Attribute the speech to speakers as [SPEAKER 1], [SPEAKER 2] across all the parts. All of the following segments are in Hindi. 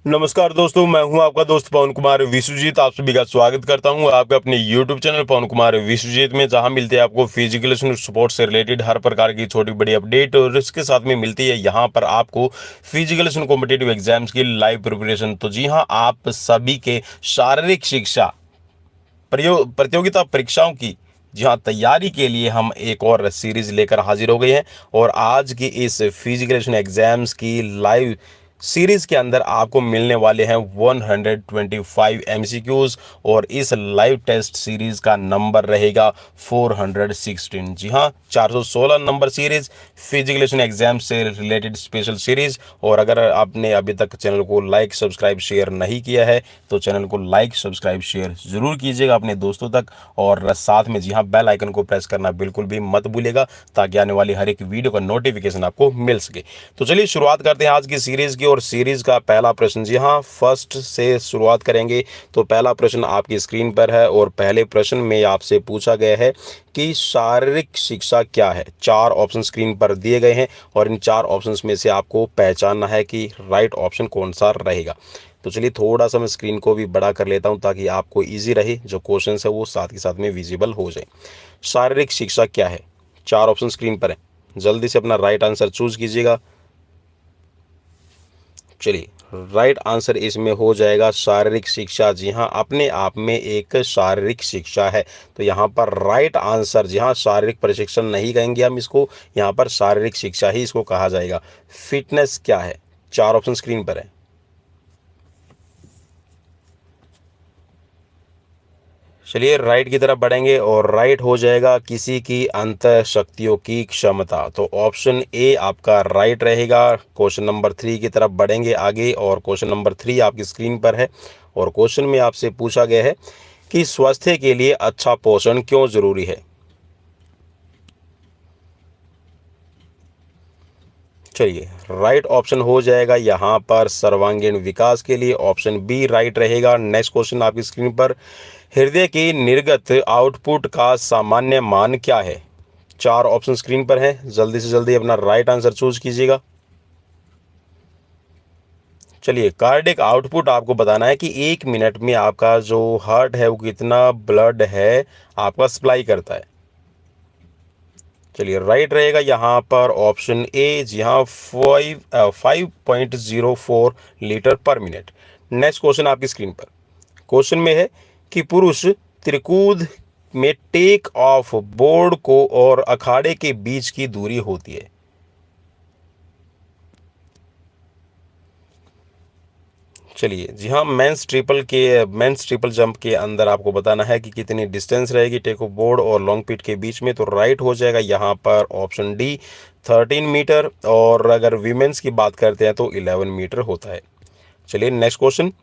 [SPEAKER 1] नमस्कार दोस्तों, मैं हूं आपका दोस्त पवन कुमार विश्वजीत। आप सभी का स्वागत करता हूं आपके अपने YouTube चैनल पवन कुमार विश्वजीत में, जहां मिलते हैं आपको फिजिकल स्पोर्ट्स से रिलेटेड हर प्रकार की छोटी बड़ी अपडेट, और इसके साथ में मिलती है यहां पर आपको फिजिकल कॉम्पिटिटिव एग्जाम्स की लाइव प्रिपरेशन। तो जी हां, आप सभी के शारीरिक शिक्षा प्रतियोगिता परीक्षाओं की जी हाँ तैयारी के लिए हम एक और सीरीज लेकर हाजिर हो गए हैं। और आज की इस फिजिकल एग्जाम्स की लाइव सीरीज के अंदर आपको मिलने वाले हैं 125 एमसीक्यूज, और इस लाइव टेस्ट सीरीज का नंबर रहेगा 416। जी हाँ, 416 नंबर सीरीज, फिजिकल एग्जाम से रिलेटेड स्पेशल सीरीज। और अगर आपने अभी तक चैनल को लाइक सब्सक्राइब शेयर नहीं किया है तो चैनल को लाइक सब्सक्राइब शेयर जरूर कीजिएगा अपने दोस्तों तक, और साथ में जी हाँ बेल आइकन को प्रेस करना बिल्कुल भी मत भूलिएगा, ताकि आने वाली हर एक वीडियो का नोटिफिकेशन आपको मिल सके। तो चलिए शुरुआत करते हैं आज की सीरीज की। और सीरीज का पहला प्रश्न, जी हाँ फर्स्ट से शुरुआत करेंगे। तो पहला प्रश्न आपकी स्क्रीन पर है, और पहले प्रश्न में आपसे पूछा गया है कि शारीरिक शिक्षा क्या है। चार ऑप्शन स्क्रीन पर दिए गए हैं, और इन चार ऑप्शंस में से आपको पहचानना है कि राइट ऑप्शन कौन सा रहेगा। तो चलिए थोड़ा सा मैं स्क्रीन को भी बड़ा कर लेता हूं, ताकि आपको इजी रहे, जो क्वेश्चन है वो साथ ही साथ में विजिबल हो जाए। शारीरिक शिक्षा क्या है, चार ऑप्शन स्क्रीन पर है, जल्दी से अपना राइट आंसर चूज कीजिएगा। चलिए, राइट आंसर इसमें हो जाएगा शारीरिक शिक्षा। जी हाँ, अपने आप में एक शारीरिक शिक्षा है। तो यहाँ पर राइट आंसर, जी हाँ शारीरिक प्रशिक्षण नहीं कहेंगे हम इसको, यहाँ पर शारीरिक शिक्षा ही इसको कहा जाएगा। फिटनेस क्या है, चार ऑप्शन स्क्रीन पर है। चलिए राइट की तरफ बढ़ेंगे, और राइट हो जाएगा किसी की अंतः शक्तियों की क्षमता। तो ऑप्शन ए आपका राइट रहेगा। क्वेश्चन नंबर 3 की तरफ बढ़ेंगे आगे, और क्वेश्चन नंबर 3 आपकी स्क्रीन पर है। और क्वेश्चन में आपसे पूछा गया है कि स्वास्थ्य के लिए अच्छा पोषण क्यों जरूरी है। चलिए, राइट ऑप्शन हो जाएगा यहाँ पर सर्वांगीण विकास के लिए, ऑप्शन बी राइट रहेगा। नेक्स्ट क्वेश्चन आपकी स्क्रीन पर, हृदय की निर्गत आउटपुट का सामान्य मान क्या है। चार ऑप्शन स्क्रीन पर है, जल्दी से जल्दी अपना राइट आंसर चूज कीजिएगा। चलिए, कार्डिक आउटपुट आपको बताना है कि एक मिनट में आपका जो हार्ट है वो कितना ब्लड है आपका सप्लाई करता है। चलिए, राइट रहेगा यहाँ पर ऑप्शन ए। जी हाँ, 5.04 लीटर पर मिनट। नेक्स्ट क्वेश्चन आपकी स्क्रीन पर, क्वेश्चन में है कि पुरुष त्रिकूद में टेक ऑफ बोर्ड को और अखाड़े के बीच की दूरी होती है। चलिए, जी हाँ, मेंस ट्रिपल जंप के अंदर आपको बताना है कि कितनी डिस्टेंस रहेगी टेक ऑफ बोर्ड और लॉन्ग पिट के बीच में। तो राइट हो जाएगा यहाँ पर ऑप्शन डी 13 मीटर, और अगर वीमेंस की बात करते हैं तो 11 मीटर होता है। चलिए नेक्स्ट क्वेश्चन,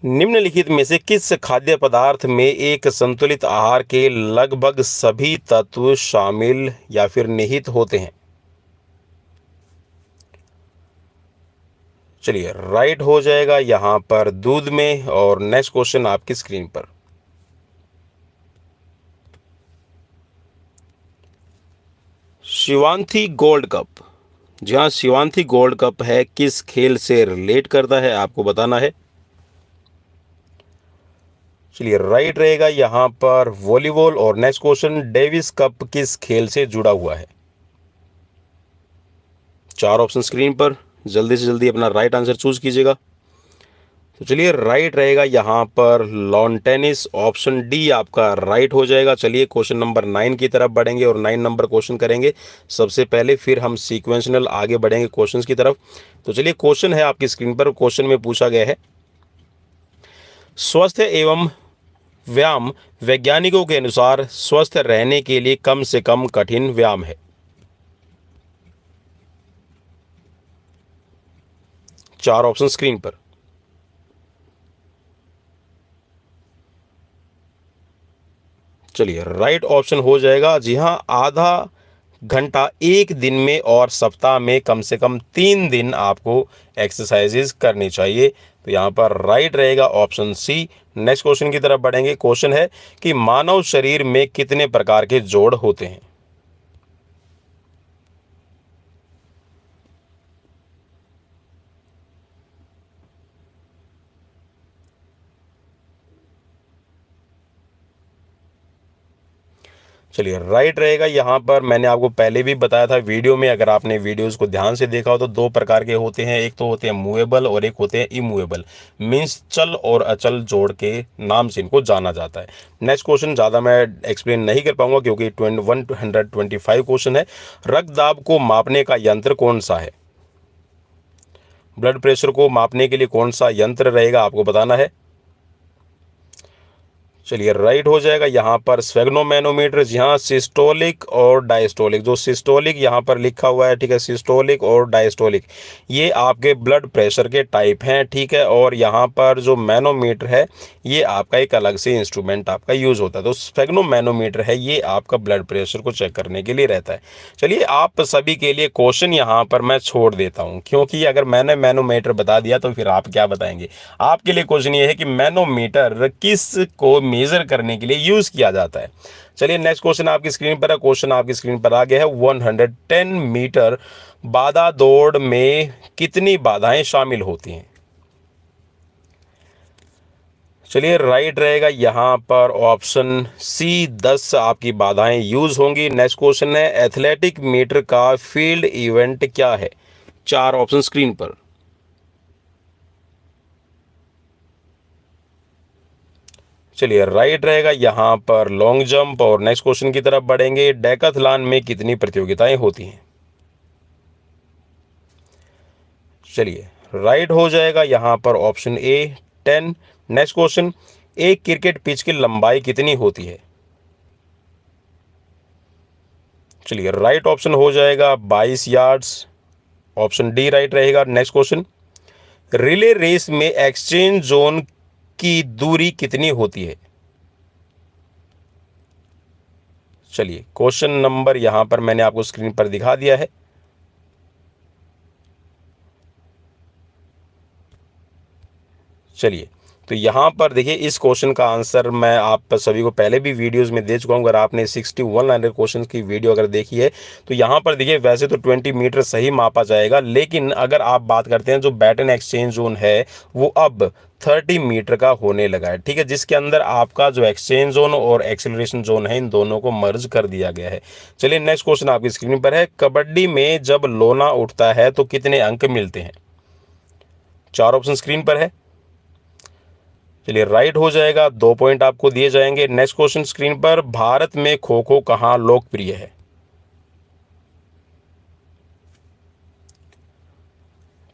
[SPEAKER 1] निम्नलिखित में से किस खाद्य पदार्थ में एक संतुलित आहार के लगभग सभी तत्व शामिल या फिर निहित होते हैं। चलिए, राइट हो जाएगा यहाँ पर दूध में। और नेक्स्ट क्वेश्चन आपकी स्क्रीन पर, शिवांथी गोल्ड कप, जी हाँ शिवांथी गोल्ड कप है, किस खेल से रिलेट करता है आपको बताना है। चलिए, राइट रहेगा यहाँ पर वॉलीबॉल। और नेक्स्ट क्वेश्चन, डेविस कप किस खेल से जुड़ा हुआ है। चार ऑप्शन स्क्रीन पर, जल्दी से जल्दी अपना राइट आंसर चूज कीजिएगा। तो चलिए, राइट रहेगा यहाँ पर लॉन टेनिस, ऑप्शन डी आपका राइट हो जाएगा। चलिए क्वेश्चन नंबर 9 की तरफ बढ़ेंगे, और 9 नंबर क्वेश्चन करेंगे सबसे पहले, फिर हम सीक्वेंशनल आगे बढ़ेंगे क्वेश्चंस की तरफ। तो चलिए, क्वेश्चन है आपकी स्क्रीन पर। क्वेश्चन में पूछा गया है, स्वस्थ एवं व्यायाम वैज्ञानिकों के अनुसार स्वस्थ रहने के लिए कम से कम कठिन व्यायाम है। चार ऑप्शन स्क्रीन पर, चलिए राइट ऑप्शन हो जाएगा। जी हाँ, आधा घंटा एक दिन में, और सप्ताह में कम से कम 3 दिन आपको एक्सरसाइजेज करनी चाहिए। तो यहाँ पर राइट रहेगा ऑप्शन सी। नेक्स्ट क्वेश्चन की तरफ बढ़ेंगे। क्वेश्चन है कि मानव शरीर में कितने प्रकार के जोड़ होते हैं। चलिए राइट रहेगा। यहाँ पर मैंने आपको पहले भी बताया था वीडियो में, अगर आपने वीडियोस को ध्यान से देखा हो तो दो प्रकार के होते हैं, एक तो होते हैं मूवेबल और एक होते हैं इमूवेबल। मीन्स चल और अचल जोड़ के नाम से इनको जाना जाता है। नेक्स्ट क्वेश्चन ज़्यादा मैं एक्सप्लेन नहीं कर पाऊंगा क्योंकि 125 क्वेश्चन है। रक्तदाब को मापने का यंत्र कौन सा है? ब्लड प्रेशर को मापने के लिए कौन सा यंत्र रहेगा आपको बताना है। चलिए राइट हो जाएगा यहाँ पर स्फेग्नोमैनोमीटर। जी हाँ, सिस्टोलिक और डायस्टोलिक, जो सिस्टोलिक यहाँ पर लिखा हुआ है, ठीक है, सिस्टोलिक और डायस्टोलिक ये आपके ब्लड प्रेशर के टाइप हैं, ठीक है। और यहाँ पर जो मैनोमीटर है ये आपका एक अलग से इंस्ट्रूमेंट आपका यूज़ होता है। तो स्फेग्नोमैनोमीटर है ये आपका ब्लड प्रेशर को चेक करने के लिए रहता है। चलिए आप सभी के लिए क्वेश्चन यहाँ पर मैं छोड़ देता हूँ, क्योंकि अगर मैंने मैनोमीटर बता दिया तो फिर आप क्या बताएंगे। आपके लिए क्वेश्चन ये है कि मैनोमीटर किस को मेजर करने के लिए यूज किया जाता है। चलिए नेक्स्ट क्वेश्चन आपकी स्क्रीन पर है। क्वेश्चन आपकी स्क्रीन पर आ गया है। 110 मीटर बाधा दौड़ में कितनी बाधाएं शामिल होती हैं? चलिए राइट रहेगा यहाँ पर ऑप्शन सी 10 आपकी बाधाएं यूज होंगी। नेक्स्ट क्वेश्चन है एथलेटिक मीटर का फील्ड इवेंट क्या है? चार ऑप्शन स्क्रीन पर। चलिए राइट रहेगा यहाँ पर लॉन्ग जंप। और नेक्स्ट क्वेश्चन की तरफ बढ़ेंगे। डेकाथलॉन में कितनी प्रतियोगिताएं होती हैं? चलिए राइट हो जाएगा यहाँ पर ऑप्शन ए 10। नेक्स्ट क्वेश्चन, एक क्रिकेट पिच की लंबाई कितनी होती है? चलिए राइट ऑप्शन हो जाएगा 22 यार्ड्स। ऑप्शन डी राइट रहेगा। नेक्स्ट क्वेश्चन, रिले रेस में एक्सचेंज जोन की दूरी कितनी होती है? चलिए क्वेश्चन नंबर यहां पर मैंने आपको स्क्रीन पर दिखा दिया है। चलिए तो यहाँ पर देखिए इस क्वेश्चन का आंसर मैं आप सभी को पहले भी वीडियोस में दे चुका हूँ। अगर आपने 61 लाइनर क्वेश्चन की वीडियो अगर देखी है तो यहाँ पर देखिए वैसे तो 20 मीटर सही मापा जाएगा, लेकिन अगर आप बात करते हैं जो बैटन एक्सचेंज जोन है वो अब 30 मीटर का होने लगा है, ठीक है, जिसके अंदर आपका जो एक्सचेंज जोन और एक्सेलरेशन जोन है इन दोनों को मर्ज कर दिया गया है। चलिए नेक्स्ट क्वेश्चन आपकी स्क्रीन पर है। कबड्डी में जब लोना उठता है तो कितने अंक मिलते हैं? चार ऑप्शन स्क्रीन पर है। चलिए राइट हो जाएगा, 2 पॉइंट आपको दिए जाएंगे। नेक्स्ट क्वेश्चन स्क्रीन पर, भारत में खो खो कहाँ लोकप्रिय है?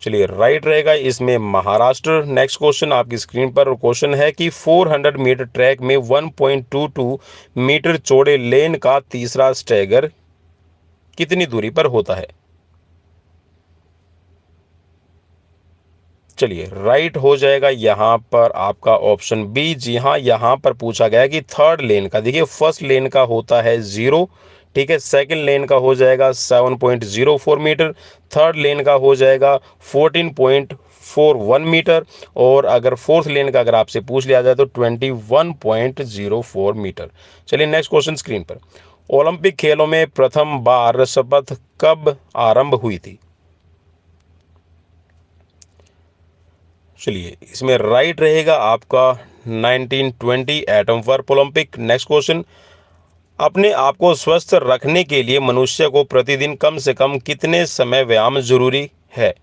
[SPEAKER 1] चलिए राइट रहेगा इसमें महाराष्ट्र। नेक्स्ट क्वेश्चन आपकी स्क्रीन पर क्वेश्चन है कि 400 मीटर ट्रैक में 1.22 मीटर चौड़े लेन का तीसरा स्टैगर कितनी दूरी पर होता है? चलिए राइट हो जाएगा यहाँ पर आपका ऑप्शन बी। जी हाँ, यहाँ पर पूछा गया कि थर्ड लेन का, देखिए फर्स्ट लेन का होता है 0, ठीक है, सेकंड लेन का हो जाएगा 7.04 मीटर, थर्ड लेन का हो जाएगा 14.41 मीटर, और अगर फोर्थ लेन का अगर आपसे पूछ लिया जाए तो 21.04 मीटर। चलिए नेक्स्ट क्वेश्चन स्क्रीन पर, ओलंपिक खेलों में प्रथम बार शपथ कब आरंभ हुई थी? चलिए इसमें राइट रहेगा आपका 1920 एटम वर्प ओलंपिक। नेक्स्ट क्वेश्चन, अपने आप को स्वस्थ रखने के लिए मनुष्य को प्रतिदिन कम से कम कितने समय व्यायाम जरूरी है?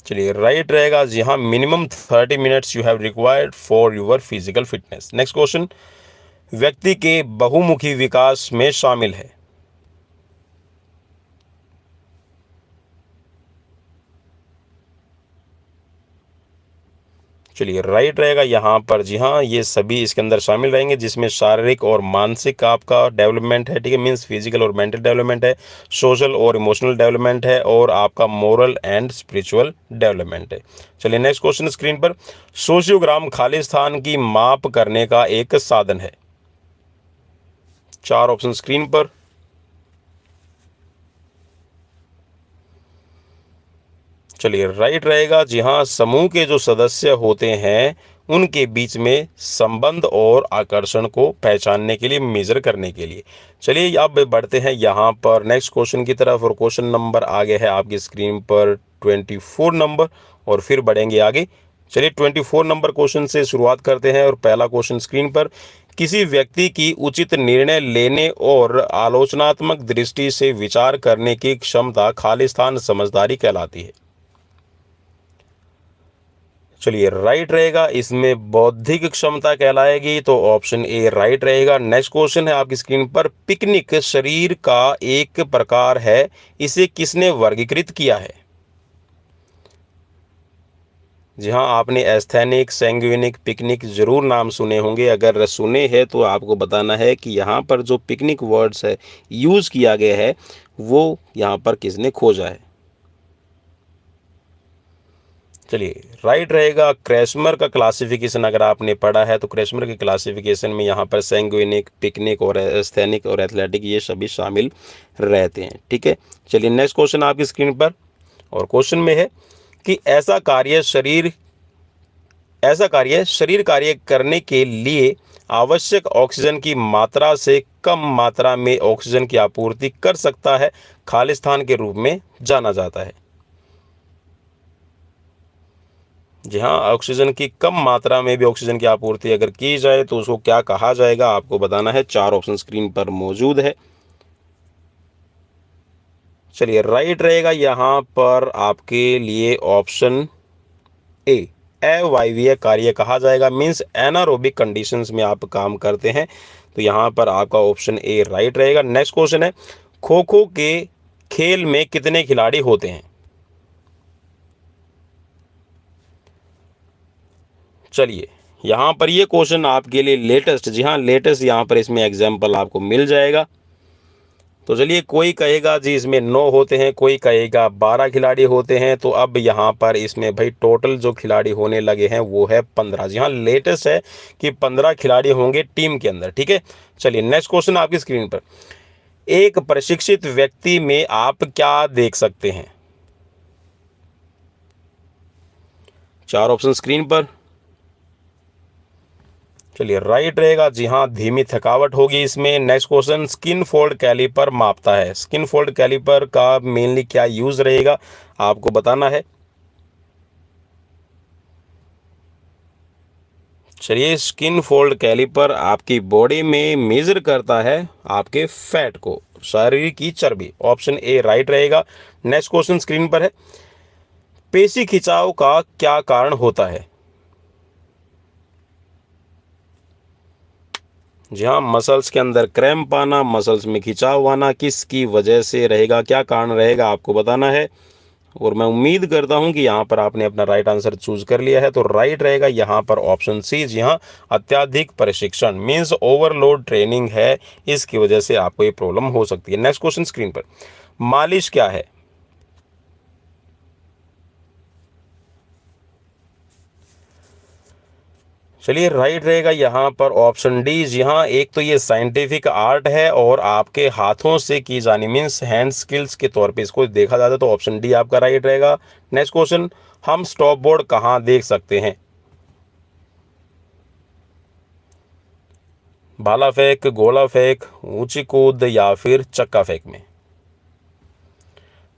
[SPEAKER 1] चलिए राइट रहेगा। जी हाँ, minimum 30 minutes you have required for your physical fitness. Next question, व्यक्ति के बहुमुखी विकास में शामिल है? चलिए राइट रहेगा यहाँ पर। जी हाँ, ये सभी इसके अंदर शामिल रहेंगे, जिसमें शारीरिक और मानसिक आपका डेवलपमेंट है, ठीक है, मीन्स फिजिकल और मेंटल डेवलपमेंट है, सोशल और इमोशनल डेवलपमेंट है, और आपका मोरल एंड स्पिरिचुअल डेवलपमेंट है। चलिए नेक्स्ट क्वेश्चन स्क्रीन पर, सोशियोग्राम खाली स्थान की माप करने का एक साधन है? चार ऑप्शन स्क्रीन पर। चलिए राइट रहेगा। जी हाँ, समूह के जो सदस्य होते हैं उनके बीच में संबंध और आकर्षण को पहचानने के लिए, मेजर करने के लिए। चलिए अब बढ़ते हैं यहाँ पर नेक्स्ट क्वेश्चन की तरफ, और क्वेश्चन नंबर आ गया है आपकी स्क्रीन पर 24 नंबर, और फिर बढ़ेंगे आगे चलिए 24 नंबर क्वेश्चन से शुरुआत करते हैं और पहला क्वेश्चन स्क्रीन पर, किसी व्यक्ति की उचित निर्णय लेने और आलोचनात्मक दृष्टि से विचार करने की क्षमता खालिस्तान समझदारी कहलाती है। चलिए राइट रहेगा, इसमें बौद्धिक क्षमता कहलाएगी, तो ऑप्शन ए राइट रहेगा। नेक्स्ट क्वेश्चन है आपकी स्क्रीन पर, पिकनिक शरीर का एक प्रकार है, इसे किसने वर्गीकृत किया है? जी हाँ, आपने एस्थेनिक, सैंग्विनिक, पिकनिक जरूर नाम सुने होंगे। अगर सुने हैं तो आपको बताना है कि यहाँ पर जो पिकनिक वर्ड्स है यूज़ किया गया है वो यहाँ पर किसने खोजा है। चलिए राइट रहेगा, क्रेस्मर का क्लासिफिकेशन अगर आपने पढ़ा है तो क्रेस्मर के क्लासिफिकेशन में यहाँ पर सैंग्विनिक, पिकनिक और एस्थेनिक और एथलेटिक ये सभी शामिल रहते हैं। ठीक है, चलिए नेक्स्ट क्वेश्चन आपकी स्क्रीन पर, और क्वेश्चन में है कि ऐसा कार्य शरीर कार्य करने के लिए आवश्यक ऑक्सीजन की मात्रा से कम मात्रा में ऑक्सीजन की आपूर्ति कर सकता है, खालिस्तान के रूप में जाना जाता है। जी हाँ, ऑक्सीजन की कम मात्रा में भी ऑक्सीजन की आपूर्ति अगर की जाए तो उसको क्या कहा जाएगा, आपको बताना है। 4 ऑप्शन स्क्रीन पर मौजूद है। चलिए राइट रहेगा यहाँ पर आपके लिए ऑप्शन ए, अवायवीय कार्य कहा जाएगा, मीन्स एनारोबिक कंडीशंस में आप काम करते हैं, तो यहाँ पर आपका ऑप्शन ए राइट रहेगा। नेक्स्ट क्वेश्चन है, खो खो के खेल में कितने खिलाड़ी होते हैं? चलिए यहाँ पर ये क्वेश्चन आपके लिए लेटेस्ट, जी हाँ लेटेस्ट यहाँ पर इसमें एग्जाम्पल आपको मिल जाएगा। तो चलिए, कोई कहेगा जी इसमें 9 होते हैं, कोई कहेगा 12 खिलाड़ी होते हैं, तो अब यहाँ पर इसमें भाई टोटल जो खिलाड़ी होने लगे हैं वो है 15। जी हाँ, लेटेस्ट है कि 15 खिलाड़ी होंगे टीम के अंदर। ठीक है, चलिए नेक्स्ट क्वेश्चन आपकी स्क्रीन पर, एक प्रशिक्षित व्यक्ति में आप क्या देख सकते हैं? 4 ऑप्शन स्क्रीन पर। चलिए राइट रहेगा, जी हाँ धीमी थकावट होगी इसमें। Next question, skin fold calliper मापता है, स्किन फोल्ड कैलिपर का मेनली क्या यूज रहेगा, आपको बताना है। चलिए, स्किन फोल्ड कैलिपर आपकी बॉडी में मेजर करता है आपके फैट को, शरीर की चर्बी। ऑप्शन ए राइट रहेगा। नेक्स्ट क्वेश्चन स्क्रीन पर है, पेशी खिंचाव का क्या कारण होता है? जी हाँ, मसल्स के अंदर क्रैम्प आना, मसल्स में खिंचाव आना, किसकी वजह से रहेगा, क्या कारण रहेगा, आपको बताना है। और मैं उम्मीद करता हूं कि यहाँ पर आपने अपना राइट आंसर चूज कर लिया है, तो राइट रहेगा यहाँ पर ऑप्शन सी। जी हाँ, अत्याधिक प्रशिक्षण मीन्स ओवरलोड ट्रेनिंग है, इसकी वजह से आपको ये प्रॉब्लम हो सकती है। नेक्स्ट क्वेश्चन स्क्रीन पर, मालिश क्या है? चलिए राइट रहेगा यहाँ पर ऑप्शन डी। जी हाँ, एक तो ये साइंटिफिक आर्ट है और आपके हाथों से की जानी, मीन्स हैंड स्किल्स के तौर पे इसको देखा जाता है, तो ऑप्शन डी आपका राइट रहेगा। नेक्स्ट क्वेश्चन, हम स्टॉप बोर्ड कहाँ देख सकते हैं? भाला फेंक, गोला फेंक, ऊंची कूद या फिर चक्का फेंक में?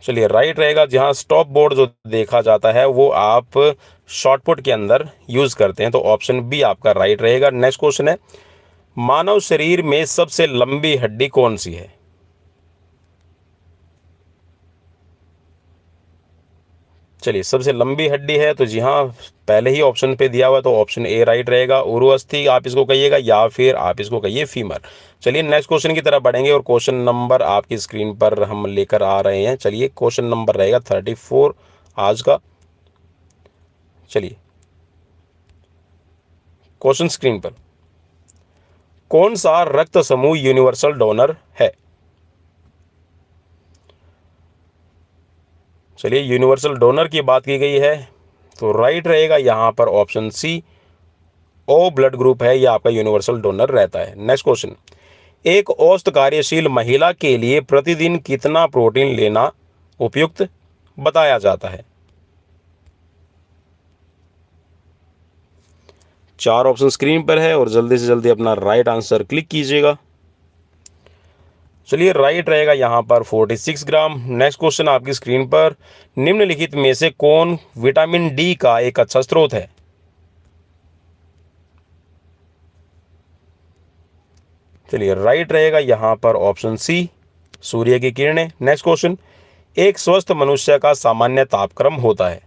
[SPEAKER 1] चलिए राइट रहेगा, जहाँ स्टॉप बोर्ड जो देखा जाता है वो आप शॉटपुट के अंदर यूज करते हैं, तो ऑप्शन बी आपका राइट रहेगा। नेक्स्ट क्वेश्चन है, मानव शरीर में सबसे लंबी हड्डी कौन सी है? चलिए, सबसे लंबी हड्डी है तो जी हाँ पहले ही ऑप्शन पे दिया हुआ, तो ऑप्शन ए राइट रहेगा। उरुअस्थि आप इसको कहिएगा या फिर आप इसको कहिए फीमर। चलिए नेक्स्ट क्वेश्चन की तरफ बढ़ेंगे और क्वेश्चन नंबर आपकी स्क्रीन पर हम लेकर आ रहे हैं। चलिए क्वेश्चन नंबर रहेगा 34 आज का। चलिए क्वेश्चन स्क्रीन पर, कौन सा रक्त समूह यूनिवर्सल डोनर है? चलिए, यूनिवर्सल डोनर की बात की गई है तो राइट रहेगा यहाँ पर option C, O blood group है, यह आपका यूनिवर्सल डोनर रहता है। नेक्स्ट क्वेश्चन, एक औसत कार्यशील महिला के लिए प्रतिदिन कितना प्रोटीन लेना उपयुक्त बताया जाता है? 4 ऑप्शन स्क्रीन पर है और जल्दी से जल्दी अपना राइट आंसर क्लिक कीजिएगा। चलिए राइट रहेगा यहाँ पर 46 ग्राम। नेक्स्ट क्वेश्चन आपकी स्क्रीन पर, निम्नलिखित में से कौन विटामिन डी का एक अच्छा स्रोत है? चलिए राइट रहेगा यहाँ पर ऑप्शन सी, सूर्य की किरणें। नेक्स्ट क्वेश्चन, एक स्वस्थ मनुष्य का सामान्य तापक्रम होता है।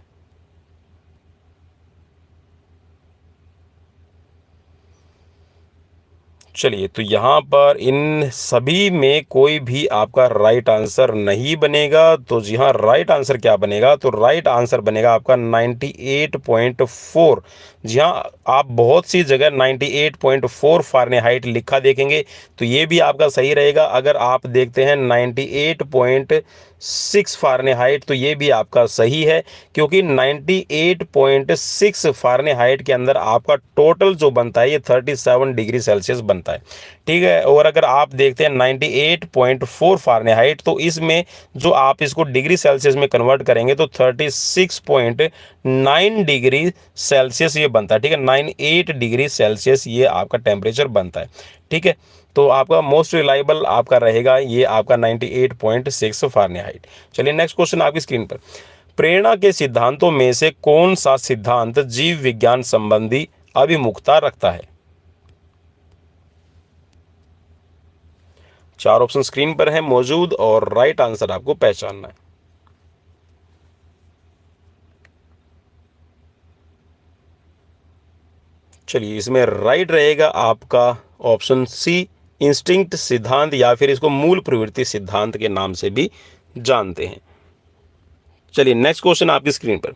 [SPEAKER 1] चलिए तो यहाँ पर इन सभी में कोई भी आपका राइट आंसर नहीं बनेगा। तो जी हाँ, राइट आंसर क्या बनेगा, तो राइट आंसर बनेगा आपका 98.4। जी हाँ, आप बहुत सी जगह 98.4 फ़ारेनहाइट लिखा देखेंगे, तो ये भी आपका सही रहेगा। अगर आप देखते हैं 98.6 फ़ारेनहाइट, तो ये भी आपका सही है, क्योंकि 98.6 फ़ारेनहाइट के अंदर आपका टोटल जो बनता है ये 37 डिग्री सेल्सियस बनता है। ठीक है, और अगर आप देखते हैं 98.4 फ़ारेनहाइट, तो इसमें जो आप इसको डिग्री सेल्सियस में कन्वर्ट करेंगे तो 36.9 डिग्री सेल्सियस ये बनता है। ठीक है, 98 डिग्री सेल्सियस ये आपका टेम्परेचर बनता है। ठीक है, तो आपका मोस्ट रिलायबल आपका रहेगा ये आपका 98.6 फ़ारेनहाइट। चलिए नेक्स्ट क्वेश्चन आपकी स्क्रीन पर, प्रेरणा के सिद्धांतों में से कौन सा सिद्धांत जीव विज्ञान संबंधी अभिमुखता रखता है। चार ऑप्शन स्क्रीन पर है मौजूद और राइट आंसर आपको पहचानना है। चलिए इसमें राइट रहेगा आपका ऑप्शन सी, इंस्टिंक्ट सिद्धांत, या फिर इसको मूल प्रवृत्ति सिद्धांत के नाम से भी जानते हैं। चलिए नेक्स्ट क्वेश्चन आपकी स्क्रीन पर,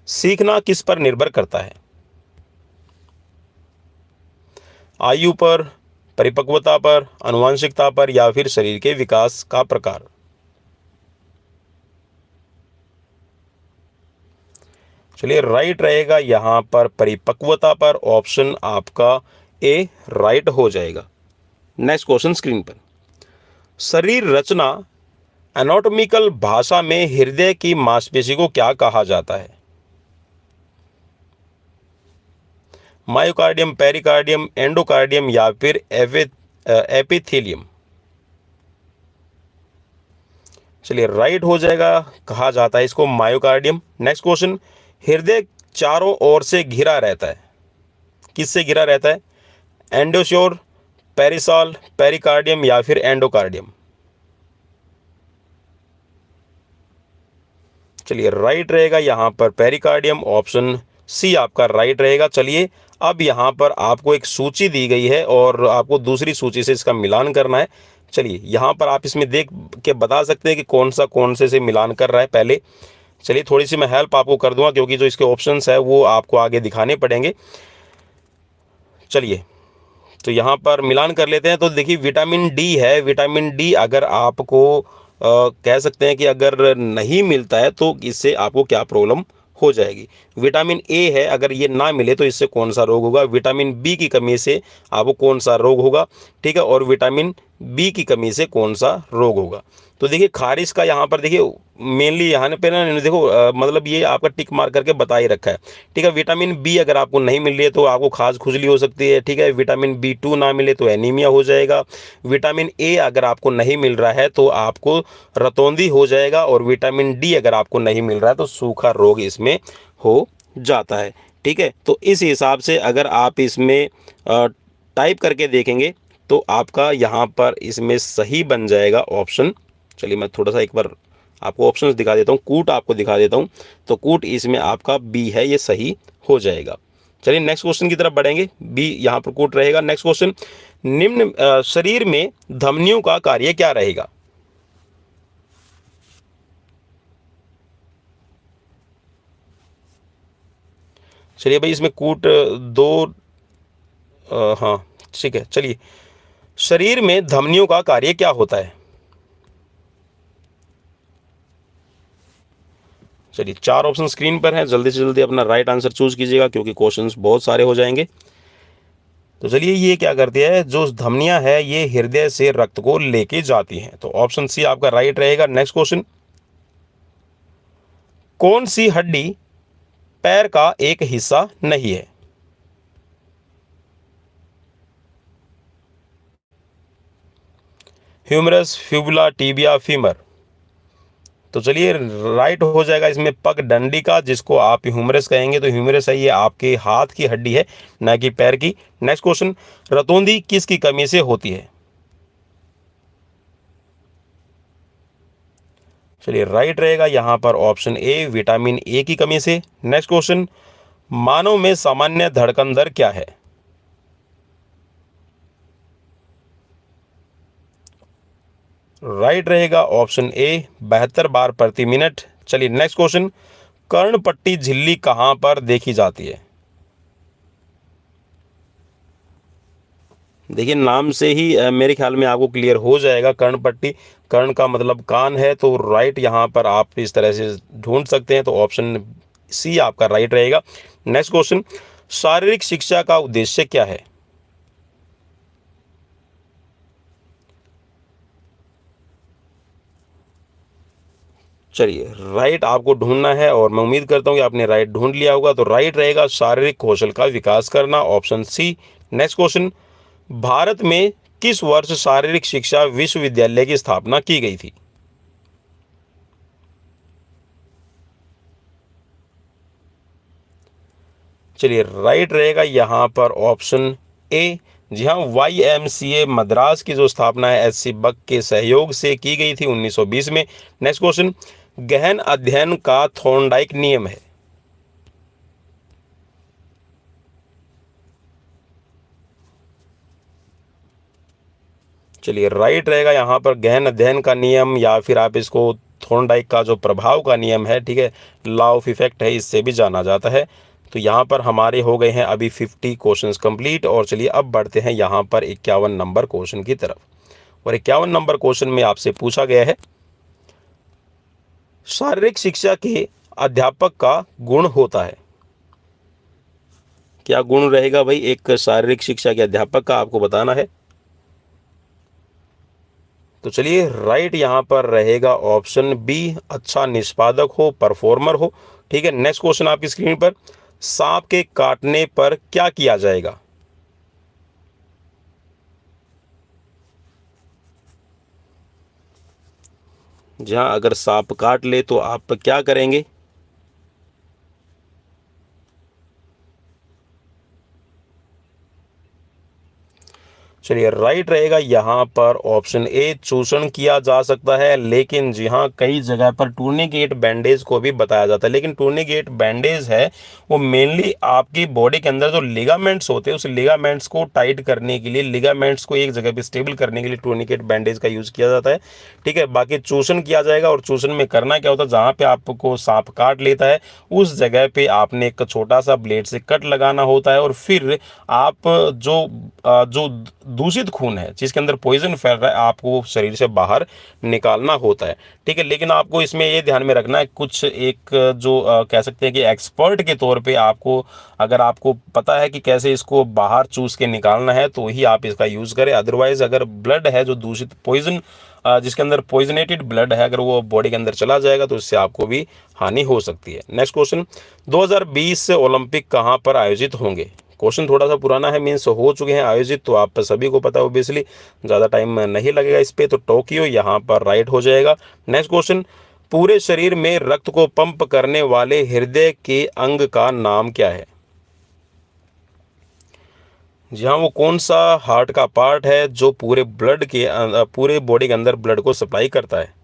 [SPEAKER 1] सीखना किस पर निर्भर करता है। आयु पर, परिपक्वता पर, आनुवंशिकता पर, या फिर शरीर के विकास का प्रकार। चलिए राइट रहेगा यहाँ पर परिपक्वता पर, ऑप्शन आपका ए राइट हो जाएगा। नेक्स्ट क्वेश्चन स्क्रीन पर, शरीर रचना एनाटॉमिकल भाषा में हृदय की मांसपेशी को क्या कहा जाता है। मायोकार्डियम, पेरिकार्डियम, एंडोकार्डियम, या फिर एपिथेलियम। चलिए राइट हो जाएगा, कहा जाता है इसको मायोकार्डियम। नेक्स्ट क्वेश्चन, हृदय चारों ओर से घिरा रहता है, किससे घिरा रहता है। एंडोश्योर, पेरिसॉल, पेरिकार्डियम, या फिर एंडोकार्डियम। चलिए राइट रहेगा यहाँ पर पेरिकार्डियम, ऑप्शन सी आपका राइट रहेगा। चलिए अब यहाँ पर आपको एक सूची दी गई है और आपको दूसरी सूची से इसका मिलान करना है। चलिए यहाँ पर आप इसमें देख के बता सकते हैं कि कौन से मिलान कर रहा है पहले। चलिए थोड़ी सी मैं हेल्प आपको कर दूंगा, क्योंकि जो इसके ऑप्शंस है वो आपको आगे दिखाने पड़ेंगे। चलिए तो यहाँ पर मिलान कर लेते हैं। तो देखिए विटामिन डी है, विटामिन डी अगर आपको कह सकते हैं कि अगर नहीं मिलता है तो इससे आपको क्या प्रॉब्लम हो जाएगी। विटामिन ए है, अगर ये ना मिले तो इससे कौन सा रोग होगा। विटामिन बी की कमी से आपको कौन सा रोग होगा। ठीक है, और विटामिन बी की कमी से कौन सा रोग होगा। तो देखिए खारिश का यहाँ पर देखिए मेनली यहाँ पे ना देखो मतलब ये आपका टिक मार करके बता ही रखा है। ठीक है, विटामिन बी अगर आपको नहीं मिल रही है तो आपको खाज खुजली हो सकती है। ठीक है, विटामिन बी2 ना मिले तो एनीमिया हो जाएगा। विटामिन ए अगर आपको नहीं मिल रहा है तो आपको रतौंधी हो जाएगा। और विटामिन डी अगर आपको नहीं मिल रहा है तो सूखा रोग इसमें हो जाता है। ठीक है, तो इस हिसाब से अगर आप इसमें टाइप करके देखेंगे तो आपका यहाँ पर इसमें सही बन जाएगा ऑप्शन। चलिए मैं थोड़ा सा एक बार आपको ऑप्शंस दिखा देता हूँ, कूट आपको दिखा देता हूँ। तो कूट इसमें आपका बी है, ये सही हो जाएगा। चलिए नेक्स्ट क्वेश्चन की तरफ बढ़ेंगे, बी यहाँ पर कूट रहेगा। नेक्स्ट क्वेश्चन, निम्न शरीर में धमनियों का कार्य क्या रहेगा। चलिए भाई इसमें कूट दो हाँ ठीक है। चलिए शरीर में धमनियों का कार्य क्या होता है। चलिए चार ऑप्शन स्क्रीन पर हैं, जल्दी से जल्दी अपना राइट आंसर चूज कीजिएगा क्योंकि क्वेश्चंस बहुत सारे हो जाएंगे। तो चलिए ये क्या करती है, जो धमनियां है ये हृदय से रक्त को लेके जाती हैं। तो ऑप्शन सी आपका राइट रहेगा। नेक्स्ट क्वेश्चन, कौन सी हड्डी पैर का एक हिस्सा नहीं है। Humerus, fibula, tibia, femur. तो चलिए राइट हो जाएगा इसमें पगडंडी का, जिसको आप ह्यूमरस कहेंगे। तो ह्यूमरस है ये आपके हाथ की हड्डी है, ना कि पैर की। नेक्स्ट क्वेश्चन, रतौंधी किसकी कमी से होती है? चलिए राइट रहेगा यहाँ पर ऑप्शन ए, विटामिन ए की कमी से। नेक्स्ट क्वेश्चन, मानव में सामान्य धड़कन दर क्या है? राइट रहेगा ऑप्शन ए, 72 बार प्रति मिनट। चलिए नेक्स्ट क्वेश्चन, कर्णपट्टी झिल्ली कहाँ पर देखी जाती है? देखिए नाम से ही मेरे ख्याल में आपको क्लियर हो जाएगा। कर्णपट्टी, कर्ण का मतलब कान है, तो राइट यहाँ पर आप इस तरह से ढूंढ सकते हैं। तो ऑप्शन सी आपका राइट रहेगा। नेक्स्ट क्वेश्चन, शारीरिक शिक्षा का उद्देश्य क्या है? चलिए राइट आपको ढूंढना है और मैं उम्मीद करता हूँ कि आपने राइट ढूंढ लिया होगा। तो राइट रहेगा शारीरिक कौशल का विकास करना, option C. Next question, Bharat में किस वर्ष शारीरिक शिक्षा विश्वविद्यालय की स्थापना की गई थी? चलिए राइट रहेगा यहाँ पर ऑप्शन ए। जी हाँ, YMCA मद्रास की जो स्थापना है SC बक के सहयोग से की गई थी 1920 में। नेक्स्ट क्वेश्चन, गहन अध्ययन का थॉर्नडाइक नियम है? चलिए राइट रहेगा यहाँ पर गहन अध्ययन का नियम, या फिर आप इसको थॉर्नडाइक का जो प्रभाव का नियम है, ठीक है, लॉ ऑफ इफेक्ट है, इससे भी जाना जाता है। तो यहाँ पर हमारे हो गए हैं अभी 50 क्वेश्चंस कंप्लीट। और चलिए अब बढ़ते हैं यहाँ पर 51 नंबर क्वेश्चन की तरफ। और 51 नंबर क्वेश्चन में आपसे पूछा गया है, शारीरिक शिक्षा के अध्यापक का गुण होता है? क्या गुण रहेगा भाई एक शारीरिक शिक्षा के अध्यापक का, आपको बताना है। तो चलिए राइट यहाँ पर रहेगा ऑप्शन बी, अच्छा निष्पादक हो, परफॉर्मर हो। ठीक है, नेक्स्ट क्वेश्चन आपकी स्क्रीन पर, सांप के काटने पर क्या किया जाएगा? जहां अगर सांप काट ले तो आप क्या करेंगे? चलिए राइट रहेगा यहाँ पर ऑप्शन ए, चूषण किया जा सकता है। लेकिन जी हाँ, कई जगह पर टूर्निकेट बैंडेज को भी बताया जाता है। लेकिन टूर्निकेट बैंडेज है वो मेनली आपकी बॉडी के अंदर जो लिगामेंट्स होते हैं उस लिगामेंट्स को टाइट करने के लिए, लिगामेंट्स को एक जगह पे स्टेबल करने के लिए टूर्निकेट बैंडेज का यूज किया जाता है। ठीक है, बाकी चूषण किया जाएगा। और चूषण में करना क्या होता है, जहाँ पे आपको सांप काट लेता है उस जगह पे आपने एक छोटा सा ब्लेड से कट लगाना होता है, और फिर आप जो दूषित खून है जिसके अंदर पॉइजन फैल रहा है आपको शरीर से बाहर निकालना होता है। ठीक है, लेकिन आपको इसमें ये ध्यान में रखना है, कुछ एक जो कह सकते हैं कि एक्सपर्ट के तौर पे आपको, अगर आपको पता है कि कैसे इसको बाहर चूस के निकालना है तो ही आप इसका यूज़ करें। अदरवाइज अगर ब्लड है जो दूषित पॉइजन, जिसके अंदर पॉइजनेटेड ब्लड है, अगर वो बॉडी के अंदर चला जाएगा तो इससे आपको भी हानि हो सकती है। नेक्स्ट क्वेश्चन, 2020 से ओलंपिक कहाँ पर आयोजित होंगे? क्वेश्चन थोड़ा सा पुराना है, मीन्स हो चुके हैं आयोजित, तो आप सभी को पता है ओबियसली, ज़्यादा टाइम नहीं लगेगा इस पे। तो टोक्यो यहाँ पर राइट हो जाएगा। नेक्स्ट क्वेश्चन, पूरे शरीर में रक्त को पंप करने वाले हृदय के अंग का नाम क्या है? जी हाँ, वो कौन सा हार्ट का पार्ट है जो पूरे ब्लड के पूरे बॉडी के अंदर ब्लड को सप्लाई करता है?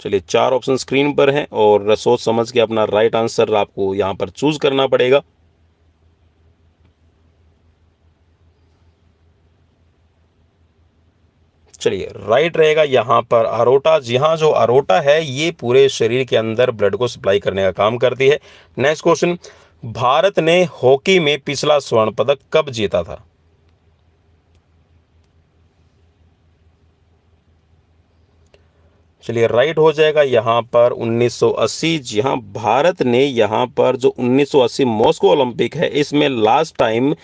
[SPEAKER 1] चलिए 4 ऑप्शन स्क्रीन पर हैं और सोच समझ के अपना राइट आंसर आपको यहाँ पर चूज करना पड़ेगा। चलिए राइट रहेगा यहाँ पर अरोटा। जी हाँ, जो अरोटा है ये पूरे शरीर के अंदर ब्लड को सप्लाई करने का काम करती है। नेक्स्ट क्वेश्चन, भारत ने हॉकी में पिछला स्वर्ण पदक कब जीता था? चलिए राइट हो जाएगा यहाँ पर 1980। जी हाँ, भारत ने यहाँ पर जो 1980 मॉस्को ओलंपिक है इसमें लास्ट टाइम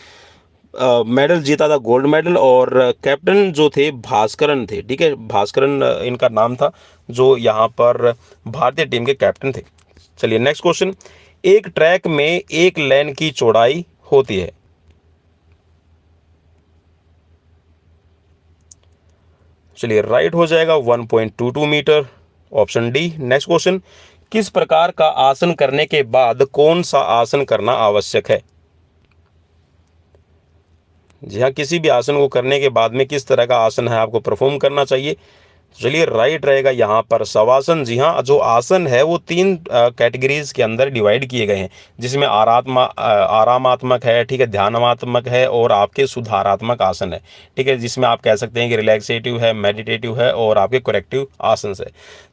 [SPEAKER 1] मेडल जीता था, गोल्ड मेडल। और कैप्टन जो थे भास्करन थे। ठीक है, भास्करन इनका नाम था, जो यहाँ पर भारतीय टीम के कैप्टन थे। चलिए नेक्स्ट क्वेश्चन, एक ट्रैक में एक लेन की चौड़ाई होती है? चलिए राइट हो जाएगा 1.22 metre, option D. Next question, किस प्रकार का आसन करने के बाद कौन सा आसन करना आवश्यक है? जी हाँ, किसी भी आसन को करने के बाद में किस तरह का आसन है आपको परफॉर्म करना चाहिए? चलिए राइट रहेगा यहाँ पर शवासन। जी हाँ, जो आसन है वो तीन कैटेगरीज के अंदर डिवाइड किए गए हैं, जिसमें आरामात्मक है, ठीक है, ध्यानात्मक है और आपके सुधारात्मक आसन है, ठीक है, जिसमें आप कह सकते हैं कि रिलैक्सेटिव है, मेडिटेटिव है और आपके करेक्टिव आसन है।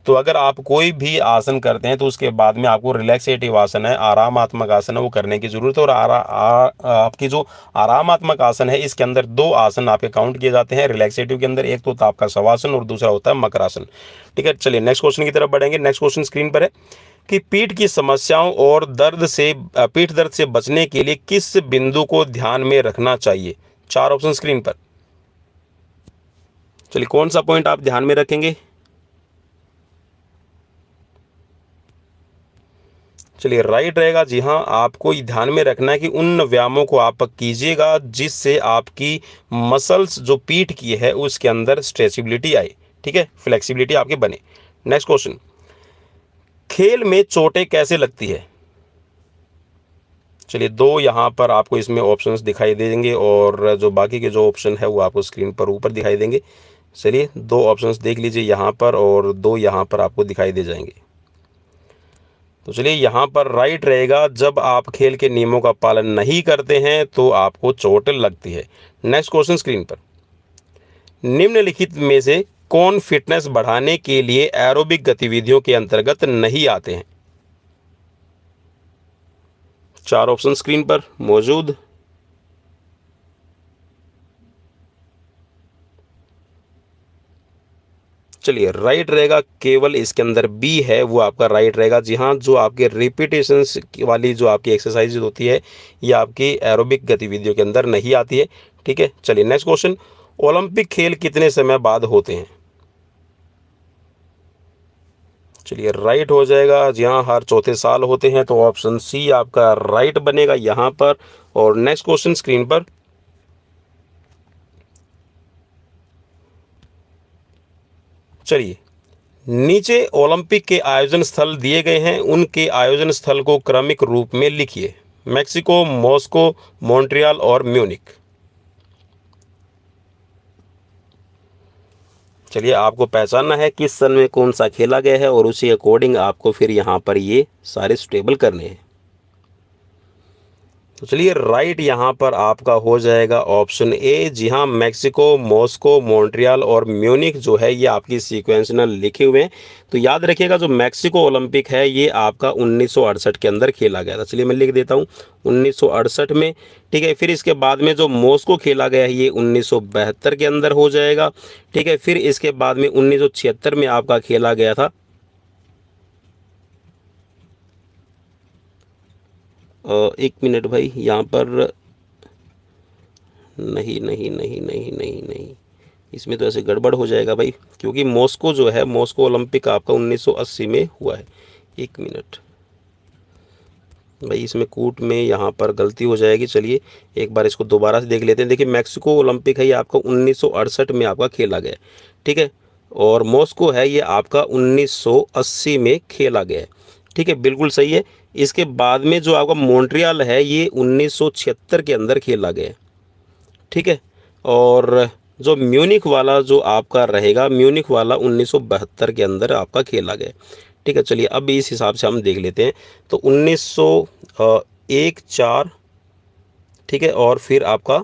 [SPEAKER 1] तो अगर आप कोई भी आसन करते हैं तो उसके बाद में आपको रिलैक्सेटिव आसन है, आरामात्मक आसन है, वो करने की जरूरत है। और आपकी जो आरामात्मक आसन है इसके अंदर दो आसन आपके काउंट किए जाते हैं रिलैक्सेटिव के अंदर, एक तो होता है आपका शवासन और दूसरा होता है मकरासन, ठीक है। चलिए नेक्स्ट क्वेश्चन की तरफ बढ़ेंगे। नेक्स्ट क्वेश्चन स्क्रीन पर है कि पीठ की समस्याओं और पीठ दर्द से बचने के लिए किस बिंदु को ध्यान में रखना चाहिए? चार ऑप्शन स्क्रीन पर। चलिए कौन सा पॉइंट आप ध्यान में रखेंगे? चलिए राइट रहेगा। जी हाँ, आपको ध्यान में रखना है कि उन व्यायामों को आप कीजिएगा जिससे आपकी मसल्स जो पीठ की है उसके अंदर स्ट्रेचेबिलिटी आए, ठीक है, फ्लेक्सिबिलिटी आपके बने। नेक्स्ट क्वेश्चन, खेल में चोटें कैसे लगती है? चलिए दो यहाँ पर आपको इसमें ऑप्शंस दिखाई देंगे और जो बाकी के जो ऑप्शन है वो आपको स्क्रीन पर ऊपर दिखाई देंगे। चलिए दो ऑप्शंस देख लीजिए यहाँ पर और दो यहाँ पर आपको दिखाई दे जाएंगे। तो चलिए यहाँ पर राइट रहेगा, जब आप खेल के नियमों का पालन नहीं करते हैं तो आपको चोट लगती है। नेक्स्ट क्वेश्चन स्क्रीन पर, निम्नलिखित में से कौन फिटनेस बढ़ाने के लिए एरोबिक गतिविधियों के अंतर्गत नहीं आते हैं? चार ऑप्शन स्क्रीन पर मौजूद। चलिए राइट रहेगा, केवल इसके अंदर बी है वो आपका राइट रहेगा। जी हाँ, जो आपके रिपीटेशंस वाली जो आपकी एक्सरसाइज होती है ये आपकी एरोबिक गतिविधियों के अंदर नहीं आती है, ठीक है। चलिए नेक्स्ट क्वेश्चन, ओलंपिक खेल कितने समय बाद होते हैं? चलिए राइट हो जाएगा। जी हाँ, हर चौथे साल होते हैं, तो ऑप्शन सी आपका राइट बनेगा यहाँ पर। और नेक्स्ट क्वेश्चन स्क्रीन पर, चलिए नीचे ओलंपिक के आयोजन स्थल दिए गए हैं, उनके आयोजन स्थल को क्रमिक रूप में लिखिए। मैक्सिको, मॉस्को, मॉन्ट्रियल और म्यूनिक। चलिए आपको पहचानना है किस सन में कौन सा खेला गया है और उसी अकॉर्डिंग आपको फिर यहाँ पर ये सारे सुटेबल करने हैं। तो चलिए राइट यहाँ पर आपका हो जाएगा ऑप्शन ए। जी हाँ, मैक्सिको, मॉस्को, मॉन्ट्रियल और म्यूनिक जो है ये आपकी सीक्वेंशनल लिखे हुए हैं। तो याद रखिएगा जो मैक्सिको ओलंपिक है ये आपका 1968 के अंदर खेला गया था। चलिए मैं लिख देता हूँ 1968 में, ठीक है। फिर इसके बाद में जो मॉस्को खेला गया है ये 1972 के अंदर हो जाएगा, ठीक है। फिर इसके बाद में 1976 में आपका खेला गया था एक मिनट भाई, यहाँ पर नहीं नहीं नहीं नहीं नहीं नहीं, इसमें तो ऐसे गड़बड़ हो जाएगा भाई, क्योंकि मॉस्को जो है मॉस्को ओलंपिक आपका 1980 में हुआ है। एक मिनट भाई, इसमें कूट में यहाँ पर गलती हो जाएगी। चलिए एक बार इसको दोबारा से देख लेते हैं। देखिए मैक्सिको ओलंपिक है ये आपका 1968 में आपका खेला गया, ठीक है। और मॉस्को है ये आपका 1980 में खेला गया है, ठीक है, बिल्कुल सही है। इसके बाद में जो आपका मॉन्ट्रियल है ये 1976 के अंदर खेला गया है, ठीक है। और जो म्यूनिक वाला जो आपका रहेगा, म्यूनिक वाला 1972 के अंदर आपका खेला गया, ठीक है। चलिए अब इस हिसाब से हम देख लेते हैं। तो 1901, 4, ठीक है, और फिर आपका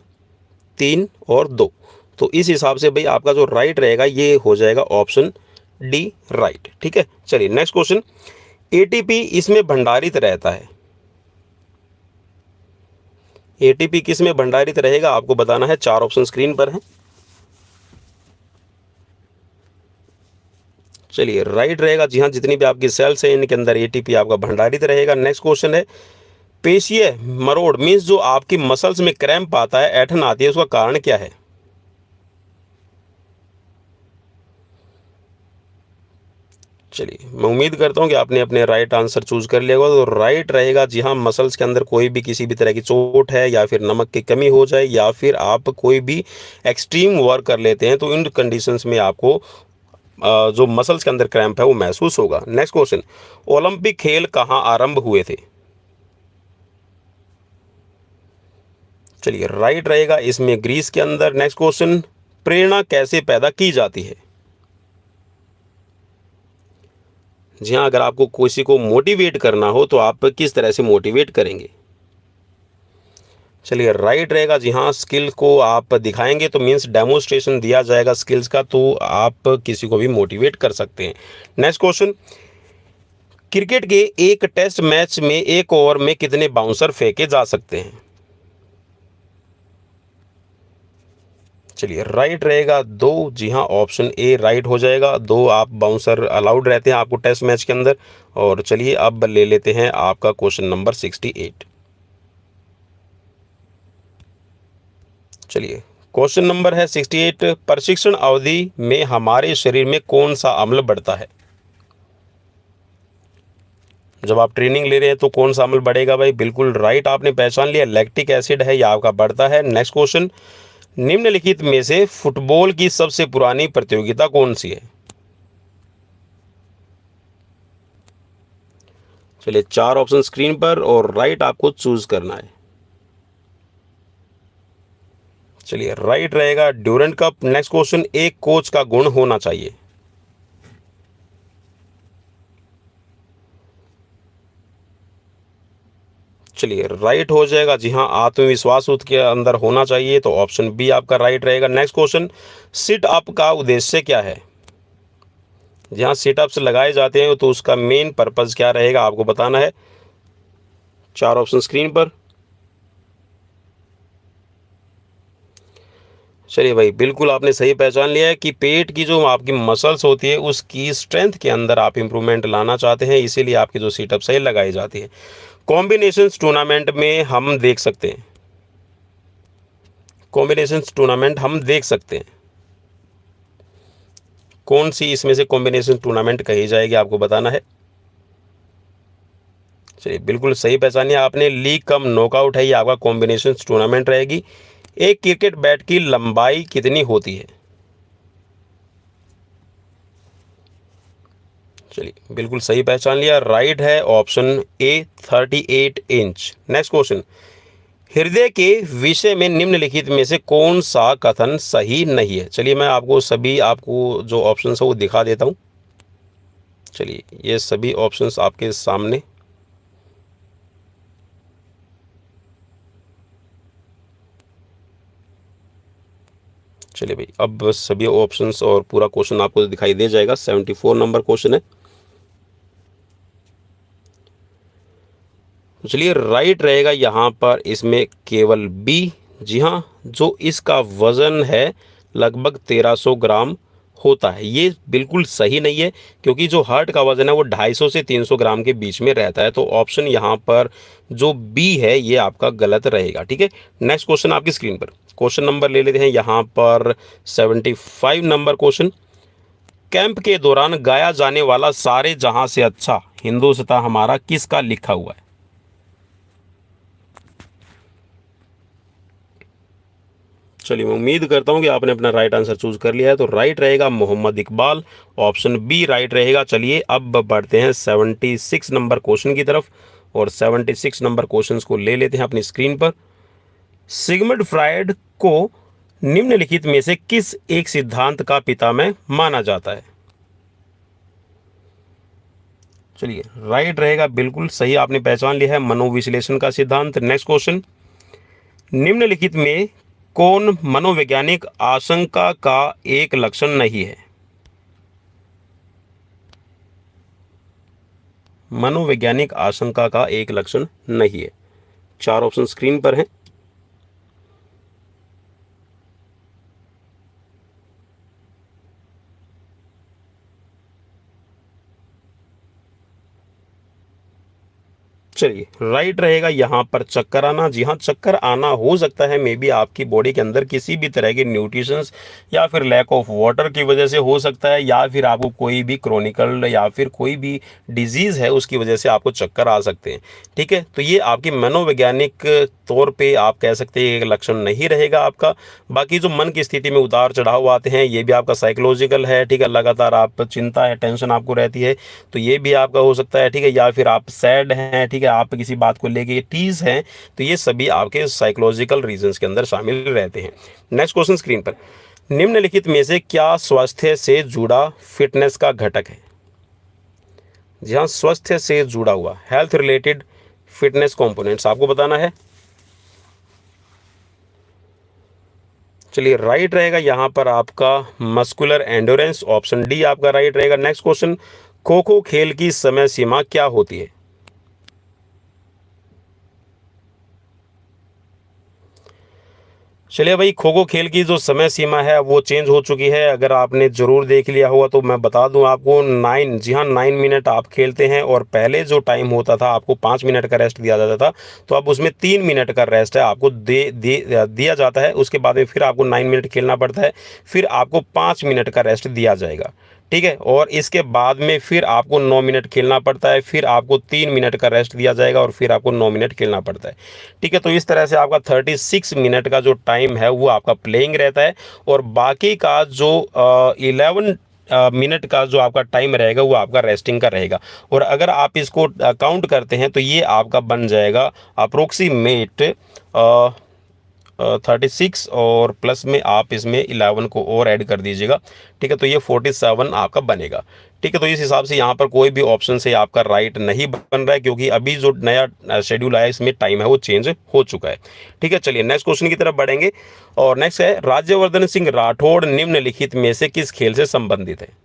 [SPEAKER 1] 3 और 2। तो इस हिसाब से भाई आपका जो राइट रहेगा ये हो जाएगा ऑप्शन डी राइट, ठीक है। चलिए नेक्स्ट क्वेश्चन, एटीपी इसमें भंडारित रहता है। एटीपी किस में भंडारित रहेगा आपको बताना है। चार ऑप्शन स्क्रीन पर हैं। चलिए राइट रहेगा। जी हाँ, जितनी भी आपकी सेल्स है इनके अंदर एटीपी आपका भंडारित रहेगा। नेक्स्ट क्वेश्चन है, पेशीय मरोड़ मीन्स जो आपकी मसल्स में क्रैम्प आता है, ऐठन आती है, उसका कारण क्या है?
[SPEAKER 2] चलिए, मैं उम्मीद करता हूँ कि आपने अपने राइट आंसर चूज़ कर लिया होगा। तो राइट रहेगा जी हाँ, मसल्स के अंदर कोई भी किसी भी तरह की चोट है या फिर नमक की कमी हो जाए या फिर आप कोई भी एक्सट्रीम वर्क कर लेते हैं, तो इन कंडीशंस में आपको जो मसल्स के अंदर क्रैम्प है वो महसूस होगा। नेक्स्ट क्वेश्चन, ओलंपिक खेल कहाँ आरंभ हुए थे? चलिए, राइट रहेगा इसमें ग्रीस के अंदर। नेक्स्ट क्वेश्चन, प्रेरणा कैसे पैदा की जाती है? जी हाँ, अगर आपको किसी को मोटिवेट करना हो तो आप किस तरह से मोटिवेट करेंगे? चलिए, राइट रहेगा जी हाँ, स्किल को आप दिखाएंगे तो मीन्स डेमोस्ट्रेशन दिया जाएगा स्किल्स का, तो आप किसी को भी मोटिवेट कर सकते हैं। नेक्स्ट क्वेश्चन, क्रिकेट के एक टेस्ट मैच में एक ओवर में कितने बाउंसर फेंके जा सकते हैं? चलिए, राइट रहेगा दो। जी हाँ, ऑप्शन ए राइट हो जाएगा। दो आप बाउंसर अलाउड रहते हैं आपको टेस्ट मैच के अंदर। और चलिए, अब ले लेते हैं आपका क्वेश्चन नंबर 68। चलिए, क्वेश्चन नंबर है 68, प्रशिक्षण अवधि में हमारे शरीर में कौन सा अम्ल बढ़ता है? जब आप ट्रेनिंग ले रहे हैं तो कौन सा अम्ल बढ़ेगा भाई? बिल्कुल राइट आपने पहचान लिया, लैक्टिक एसिड है, यह आपका बढ़ता है। नेक्स्ट क्वेश्चन, निम्नलिखित में से फुटबॉल की सबसे पुरानी प्रतियोगिता कौन सी है? चलिए, चार ऑप्शन स्क्रीन पर और राइट आपको चूज करना है। चलिए, राइट रहेगा ड्यूरेंट कप। नेक्स्ट क्वेश्चन, एक कोच का गुण होना चाहिए? चलिए, राइट हो जाएगा जी हाँ, आत्मविश्वास उसके अंदर होना चाहिए, तो ऑप्शन बी आपका राइट रहेगा। नेक्स्ट क्वेश्चन, सिट अप का उद्देश्य क्या है? जहाँ सिटअप्स लगाए जाते हैं तो उसका मेन पर्पस क्या रहेगा आपको बताना है। चार ऑप्शन स्क्रीन पर। चलिए भाई, बिल्कुल आपने सही पहचान लिया है कि पेट की जो आपकी मसल्स होती है उसकी स्ट्रेंथ के अंदर आप इंप्रूवमेंट लाना चाहते हैं, इसीलिए आपकी जो सिटअप सही लगाई जाती है। कॉम्बिनेशंस टूर्नामेंट में हम देख सकते हैं, कॉम्बिनेशंस टूर्नामेंट हम देख सकते हैं, कौन सी इसमें से कॉम्बिनेशन टूर्नामेंट कही जाएगी आपको बताना है। चलिए, बिल्कुल सही पहचानिए आपने, लीग कम नॉकआउट है ये आपका कॉम्बिनेशन टूर्नामेंट रहेगी। एक क्रिकेट बैट की लंबाई कितनी होती है? चलिए, बिल्कुल सही पहचान लिया, राइट है option A 38 inch. Next question, हृदय के विषय में निम्नलिखित में से कौन सा कथन सही नहीं है? चलिए, मैं आपको जो ऑप्शन है वो दिखा देता हूँ। चलिए, ये सभी ऑप्शंस आपके सामने। चलिए भाई, अब सभी ऑप्शंस और पूरा क्वेश्चन आपको दिखाई दे जाएगा। 74 नंबर क्वेश्चन है। तो चलिए, राइट रहेगा यहाँ पर इसमें केवल बी। जी हाँ, जो इसका वजन है लगभग 1300 ग्राम होता है, ये बिल्कुल सही नहीं है, क्योंकि जो हार्ट का वजन है वो 250 से 300 ग्राम के बीच में रहता है। तो ऑप्शन यहाँ पर जो बी है ये आपका गलत रहेगा। ठीक है, नेक्स्ट क्वेश्चन आपकी स्क्रीन पर। क्वेश्चन नंबर ले लेते हैं यहाँ पर 75 नंबर क्वेश्चन, कैंप के दौरान गाया जाने वाला सारे जहां से अच्छा हिंदुस्तान हमारा किसका लिखा हुआ है? चलिए, मैं उम्मीद करता हूं कि आपने अपना राइट आंसर चूज कर लिया है। तो राइट रहेगा Mohammad Iqbal, option B right रहेगा। चलिए, अब बढ़ते हैं 76 नंबर क्वेश्चन की तरफ और 76 नंबर क्वेश्चन को ले लेते हैं अपनी स्क्रीन पर। सिगमंड फ्रायड को निम्नलिखित में से किस एक सिद्धांत का पितामह माना जाता है? चलिए, राइट रहेगा, बिल्कुल सही आपने पहचान लिया है, मनोविश्लेषण का सिद्धांत। नेक्स्ट क्वेश्चन, निम्नलिखित में कौन मनोवैज्ञानिक आशंका का एक लक्षण नहीं है? मनोवैज्ञानिक आशंका का एक लक्षण नहीं है। चार ऑप्शन स्क्रीन पर हैं। चलिए राइट रहेगा यहाँ पर चक्कर आना। जी हाँ, चक्कर आना हो सकता है मे बी आपकी बॉडी के अंदर किसी भी तरह के न्यूट्रिशंस या फिर लैक ऑफ वाटर की वजह से हो सकता है, या फिर आपको कोई भी क्रोनिकल या फिर कोई भी डिजीज़ है उसकी वजह से आपको चक्कर आ सकते हैं। ठीक है, तो ये आपकी मनोवैज्ञानिक तौर पे आप कह सकते हैं एक लक्षण नहीं रहेगा आपका। बाकी जो मन की स्थिति में उतार चढ़ाव आते हैं ये भी आपका साइकोलॉजिकल है। ठीक है, लगातार आप चिंता है, टेंशन आपको रहती है तो ये भी आपका हो सकता है। ठीक है, या फिर आप सैड हैं, ठीक है, आप किसी बात को लेके टीज हैं, तो ये सभी आपके साइकोलॉजिकल रीजंस के अंदर शामिल रहते हैं। नेक्स्ट क्वेश्चन स्क्रीन पर, निम्नलिखित में से क्या स्वास्थ्य से जुड़ा फिटनेस का घटक है? जी हाँ, स्वास्थ्य से जुड़ा हुआ हेल्थ रिलेटेड फिटनेस कंपोनेंट्स आपको बताना है। चलिए राइट रहेगा यहाँ पर आपका मस्कुलर एंडोरेंस, ऑप्शन डी आपका राइट रहेगा। नेक्स्ट क्वेश्चन, खो खो खेल की समय सीमा क्या होती है? चलिए भाई, खो खो खेल की जो समय सीमा है वो चेंज हो चुकी है। अगर आपने ज़रूर देख लिया होगा तो मैं बता दूं आपको, 9, जी हाँ 9 मिनट आप खेलते हैं और पहले जो टाइम होता था आपको 5 मिनट का रेस्ट दिया जाता था, तो अब उसमें 3 मिनट का रेस्ट है आपको दिया जाता है। उसके बाद में फिर आपको 9 मिनट खेलना पड़ता है, फिर आपको 5 मिनट का रेस्ट दिया जाएगा। ठीक है, और इसके बाद में फिर आपको 9 मिनट खेलना पड़ता है, फिर आपको 3 मिनट का रेस्ट दिया जाएगा और फिर आपको 9 मिनट खेलना पड़ता है। ठीक है, तो इस तरह से आपका 36 मिनट का जो टाइम है वो आपका प्लेइंग रहता है, और बाकी का जो 11 मिनट का जो आपका टाइम रहेगा वो आपका रेस्टिंग का रहेगा। और अगर आप इसको काउंट करते हैं तो ये आपका बन जाएगा अप्रोक्सीमेट 36, और प्लस में आप इसमें 11 को और ऐड कर दीजिएगा। ठीक है, तो ये 47 आपका बनेगा। ठीक है, तो इस हिसाब से यहाँ पर कोई भी ऑप्शन से आपका राइट नहीं बन रहा है, क्योंकि अभी जो नया शेड्यूल आया इसमें टाइम है वो चेंज हो चुका है। ठीक है, चलिए नेक्स्ट क्वेश्चन की तरफ बढ़ेंगे, और नेक्स्ट है, राज्यवर्धन सिंह राठौड़ निम्नलिखित में से किस खेल से संबंधित है?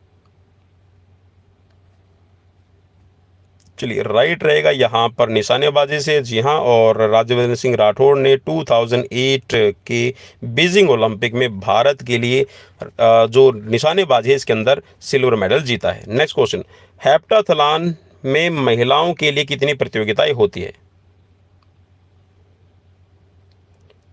[SPEAKER 2] चलिए राइट रहेगा यहाँ पर निशानेबाजी से। जी हाँ, और राज्यवर्धन सिंह राठौड़ ने 2008 के बीजिंग ओलंपिक में भारत के लिए जो निशानेबाजी है इसके अंदर सिल्वर मेडल जीता है। नेक्स्ट क्वेश्चन, हेप्टाथलॉन में महिलाओं के लिए कितनी प्रतियोगिताएं होती है?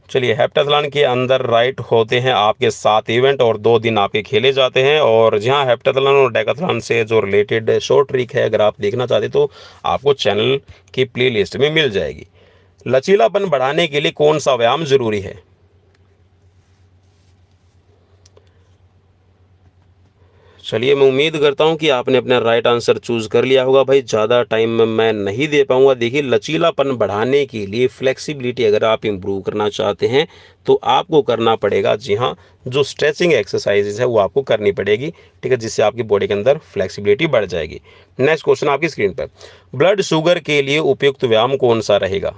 [SPEAKER 2] चलिए, हेप्टाथलॉन के अंदर राइट होते हैं आपके 7 इवेंट और 2 दिन आपके खेले जाते हैं। और जहाँ हेप्टाथलॉन और डेकाथलॉन से जो रिलेटेड शॉर्ट ट्रिक है अगर आप देखना चाहते तो आपको चैनल की प्लेलिस्ट में मिल जाएगी। लचीलापन बढ़ाने के लिए कौन सा व्यायाम जरूरी है? चलिए, मैं उम्मीद करता हूँ कि आपने अपना राइट आंसर चूज़ कर लिया होगा। भाई ज़्यादा टाइम मैं नहीं दे पाऊँगा। देखिए, लचीलापन बढ़ाने के लिए फ्लेक्सिबिलिटी अगर आप इम्प्रूव करना चाहते हैं तो आपको करना पड़ेगा, जी हाँ, जो स्ट्रेचिंग एक्सरसाइजेज है वो आपको करनी पड़ेगी। ठीक है, जिससे आपकी बॉडी के अंदर फ्लेक्सिबिलिटी बढ़ जाएगी। नेक्स्ट क्वेश्चन आपकी स्क्रीन पर, ब्लड शुगर के लिए उपयुक्त व्यायाम कौन सा रहेगा?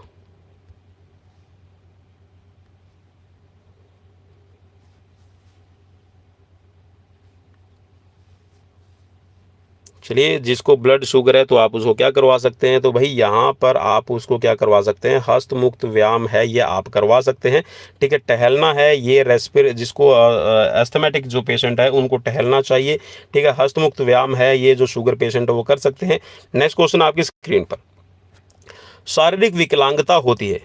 [SPEAKER 2] चलिए, जिसको ब्लड शुगर है तो आप उसको क्या करवा सकते हैं, तो भाई यहाँ पर आप उसको क्या करवा सकते हैं, हस्त मुक्त व्यायाम है ये आप करवा सकते हैं। ठीक है, टहलना है, ये जिसको एस्थमेटिक जो पेशेंट है उनको टहलना चाहिए। ठीक है, हस्त मुक्त व्यायाम है ये जो शुगर पेशेंट है वो कर सकते हैं। नेक्स्ट क्वेश्चन आपकी स्क्रीन पर, शारीरिक विकलांगता होती है?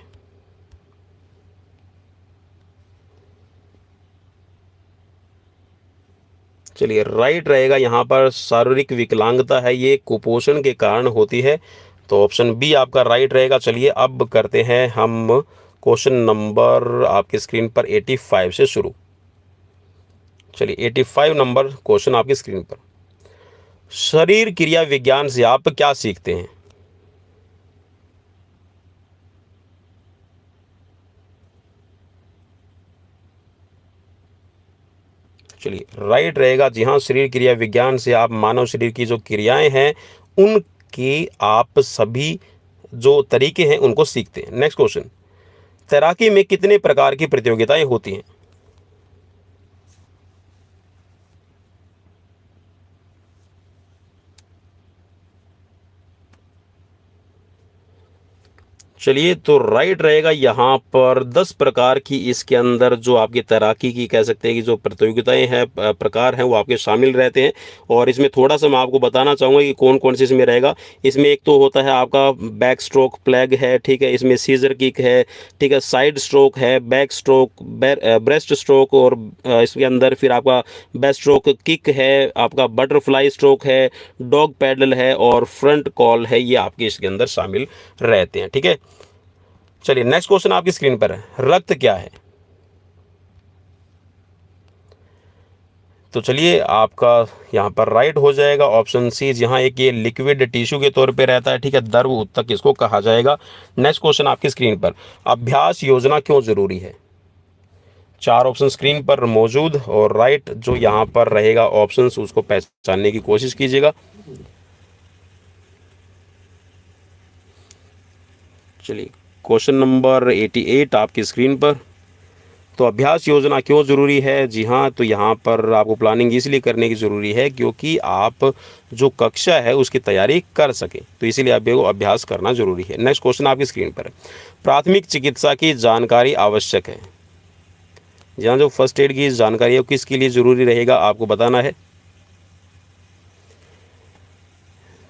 [SPEAKER 2] चलिए राइट रहेगा यहाँ पर, शारीरिक विकलांगता है ये कुपोषण के कारण होती है, तो ऑप्शन बी आपका राइट रहेगा। चलिए अब करते हैं हम क्वेश्चन नंबर आपकी स्क्रीन पर 85 से शुरू। चलिए 85 नंबर क्वेश्चन आपकी स्क्रीन पर, शरीर क्रिया विज्ञान से आप क्या सीखते हैं? चलिए राइट रहेगा, जी हाँ, शरीर क्रिया विज्ञान से आप मानव शरीर की जो क्रियाएं हैं उनकी आप सभी जो तरीके हैं उनको सीखते हैं। नेक्स्ट क्वेश्चन, तैराकी में कितने प्रकार की प्रतियोगिताएं होती हैं? चलिए, तो राइट रहेगा यहाँ पर 10 प्रकार की इसके अंदर जो आपकी तैराकी की कह सकते हैं कि जो प्रतियोगिताएं हैं, प्रकार हैं, वो आपके शामिल रहते हैं। और इसमें थोड़ा सा मैं आपको बताना चाहूँगा कि कौन कौन से इसमें रहेगा। इसमें एक तो होता है आपका बैक स्ट्रोक फ्लैग है, ठीक है, इसमें सीजर किक है, ठीक है, साइड स्ट्रोक है, बैक स्ट्रोक, ब्रेस्ट स्ट्रोक, और इसके अंदर फिर आपका बैक स्ट्रोक किक है, आपका बटरफ्लाई स्ट्रोक है, डॉग पैडल है और फ्रंट कॉल है। ये आपके इसके अंदर शामिल रहते हैं, ठीक है। चलिए, नेक्स्ट क्वेश्चन आपकी स्क्रीन पर है, रक्त क्या है? तो चलिए, आपका यहाँ पर राइट हो जाएगा ऑप्शन सी। यहाँ एक ये लिक्विड टिश्यू के तौर पे रहता है, ठीक है, द्रव ऊतक इसको कहा जाएगा। नेक्स्ट क्वेश्चन आपकी स्क्रीन पर, अभ्यास योजना क्यों जरूरी है? 4 ऑप्शन स्क्रीन पर मौजूद, और राइट जो यहाँ पर रहेगा ऑप्शन उसको पहचानने की कोशिश कीजिएगा। चलिए, क्वेश्चन नंबर 88 आपकी स्क्रीन पर। तो अभ्यास योजना क्यों ज़रूरी है? जी हाँ, तो यहाँ पर आपको प्लानिंग इसलिए करने की ज़रूरी है क्योंकि आप जो कक्षा है उसकी तैयारी कर सकें, तो इसीलिए आपको अभ्यास करना ज़रूरी है। नेक्स्ट क्वेश्चन आपकी स्क्रीन पर है, प्राथमिक चिकित्सा की जानकारी आवश्यक है। जहाँ जो फर्स्ट एड की जानकारी है वो किसके लिए ज़रूरी रहेगा आपको बताना है।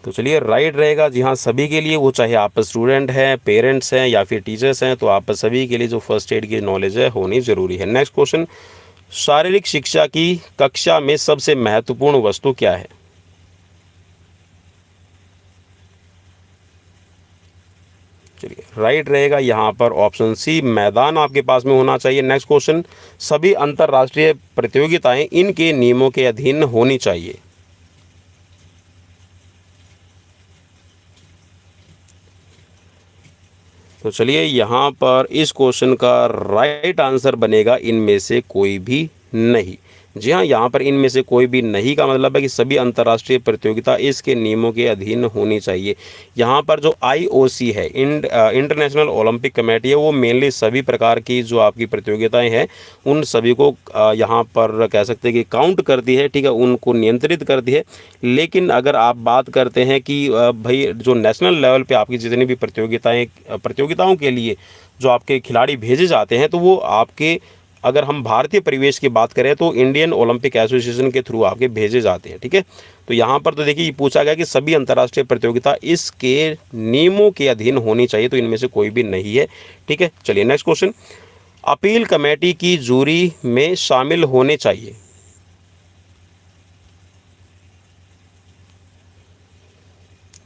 [SPEAKER 2] तो चलिए, राइट रहेगा जी हाँ, सभी के लिए, वो चाहे आप स्टूडेंट हैं, पेरेंट्स हैं या फिर टीचर्स हैं, तो आप सभी के लिए जो फर्स्ट एड की नॉलेज है होनी ज़रूरी है। नेक्स्ट क्वेश्चन, शारीरिक शिक्षा की कक्षा में सबसे महत्वपूर्ण वस्तु क्या है? चलिए, राइट रहेगा यहाँ पर ऑप्शन सी, मैदान आपके पास में होना चाहिए। नेक्स्ट क्वेश्चन, सभी अंतर्राष्ट्रीय प्रतियोगिताएं इनके नियमों के अधीन होनी चाहिए। तो चलिए, यहाँ पर इस क्वेश्चन का राइट आंसर बनेगा इनमें से कोई भी नहीं। जी हाँ, यहाँ पर इनमें से कोई भी नहीं का मतलब है कि सभी अंतर्राष्ट्रीय प्रतियोगिता इसके नियमों के अधीन होनी चाहिए। यहाँ पर जो IOC है, इंटरनेशनल ओलंपिक कमेटी है, वो मेनली सभी प्रकार की जो आपकी प्रतियोगिताएं हैं उन सभी को यहाँ पर कह सकते हैं कि काउंट करती है, ठीक है, उनको नियंत्रित करती है। लेकिन अगर आप बात करते हैं कि भाई जो नेशनल लेवल पे आपकी जितनी भी प्रतियोगिताओं के लिए जो आपके खिलाड़ी भेजे जाते हैं, तो वो आपके, अगर हम भारतीय परिवेश की बात करें तो इंडियन ओलंपिक एसोसिएशन के थ्रू आपके भेजे जाते हैं, ठीक है। तो यहाँ पर तो देखिए, ये पूछा गया कि सभी अंतर्राष्ट्रीय प्रतियोगिता इसके नियमों के अधीन होनी चाहिए, तो इनमें से कोई भी नहीं है, ठीक है। चलिए, नेक्स्ट क्वेश्चन, अपील कमेटी की जूरी में शामिल होने चाहिए।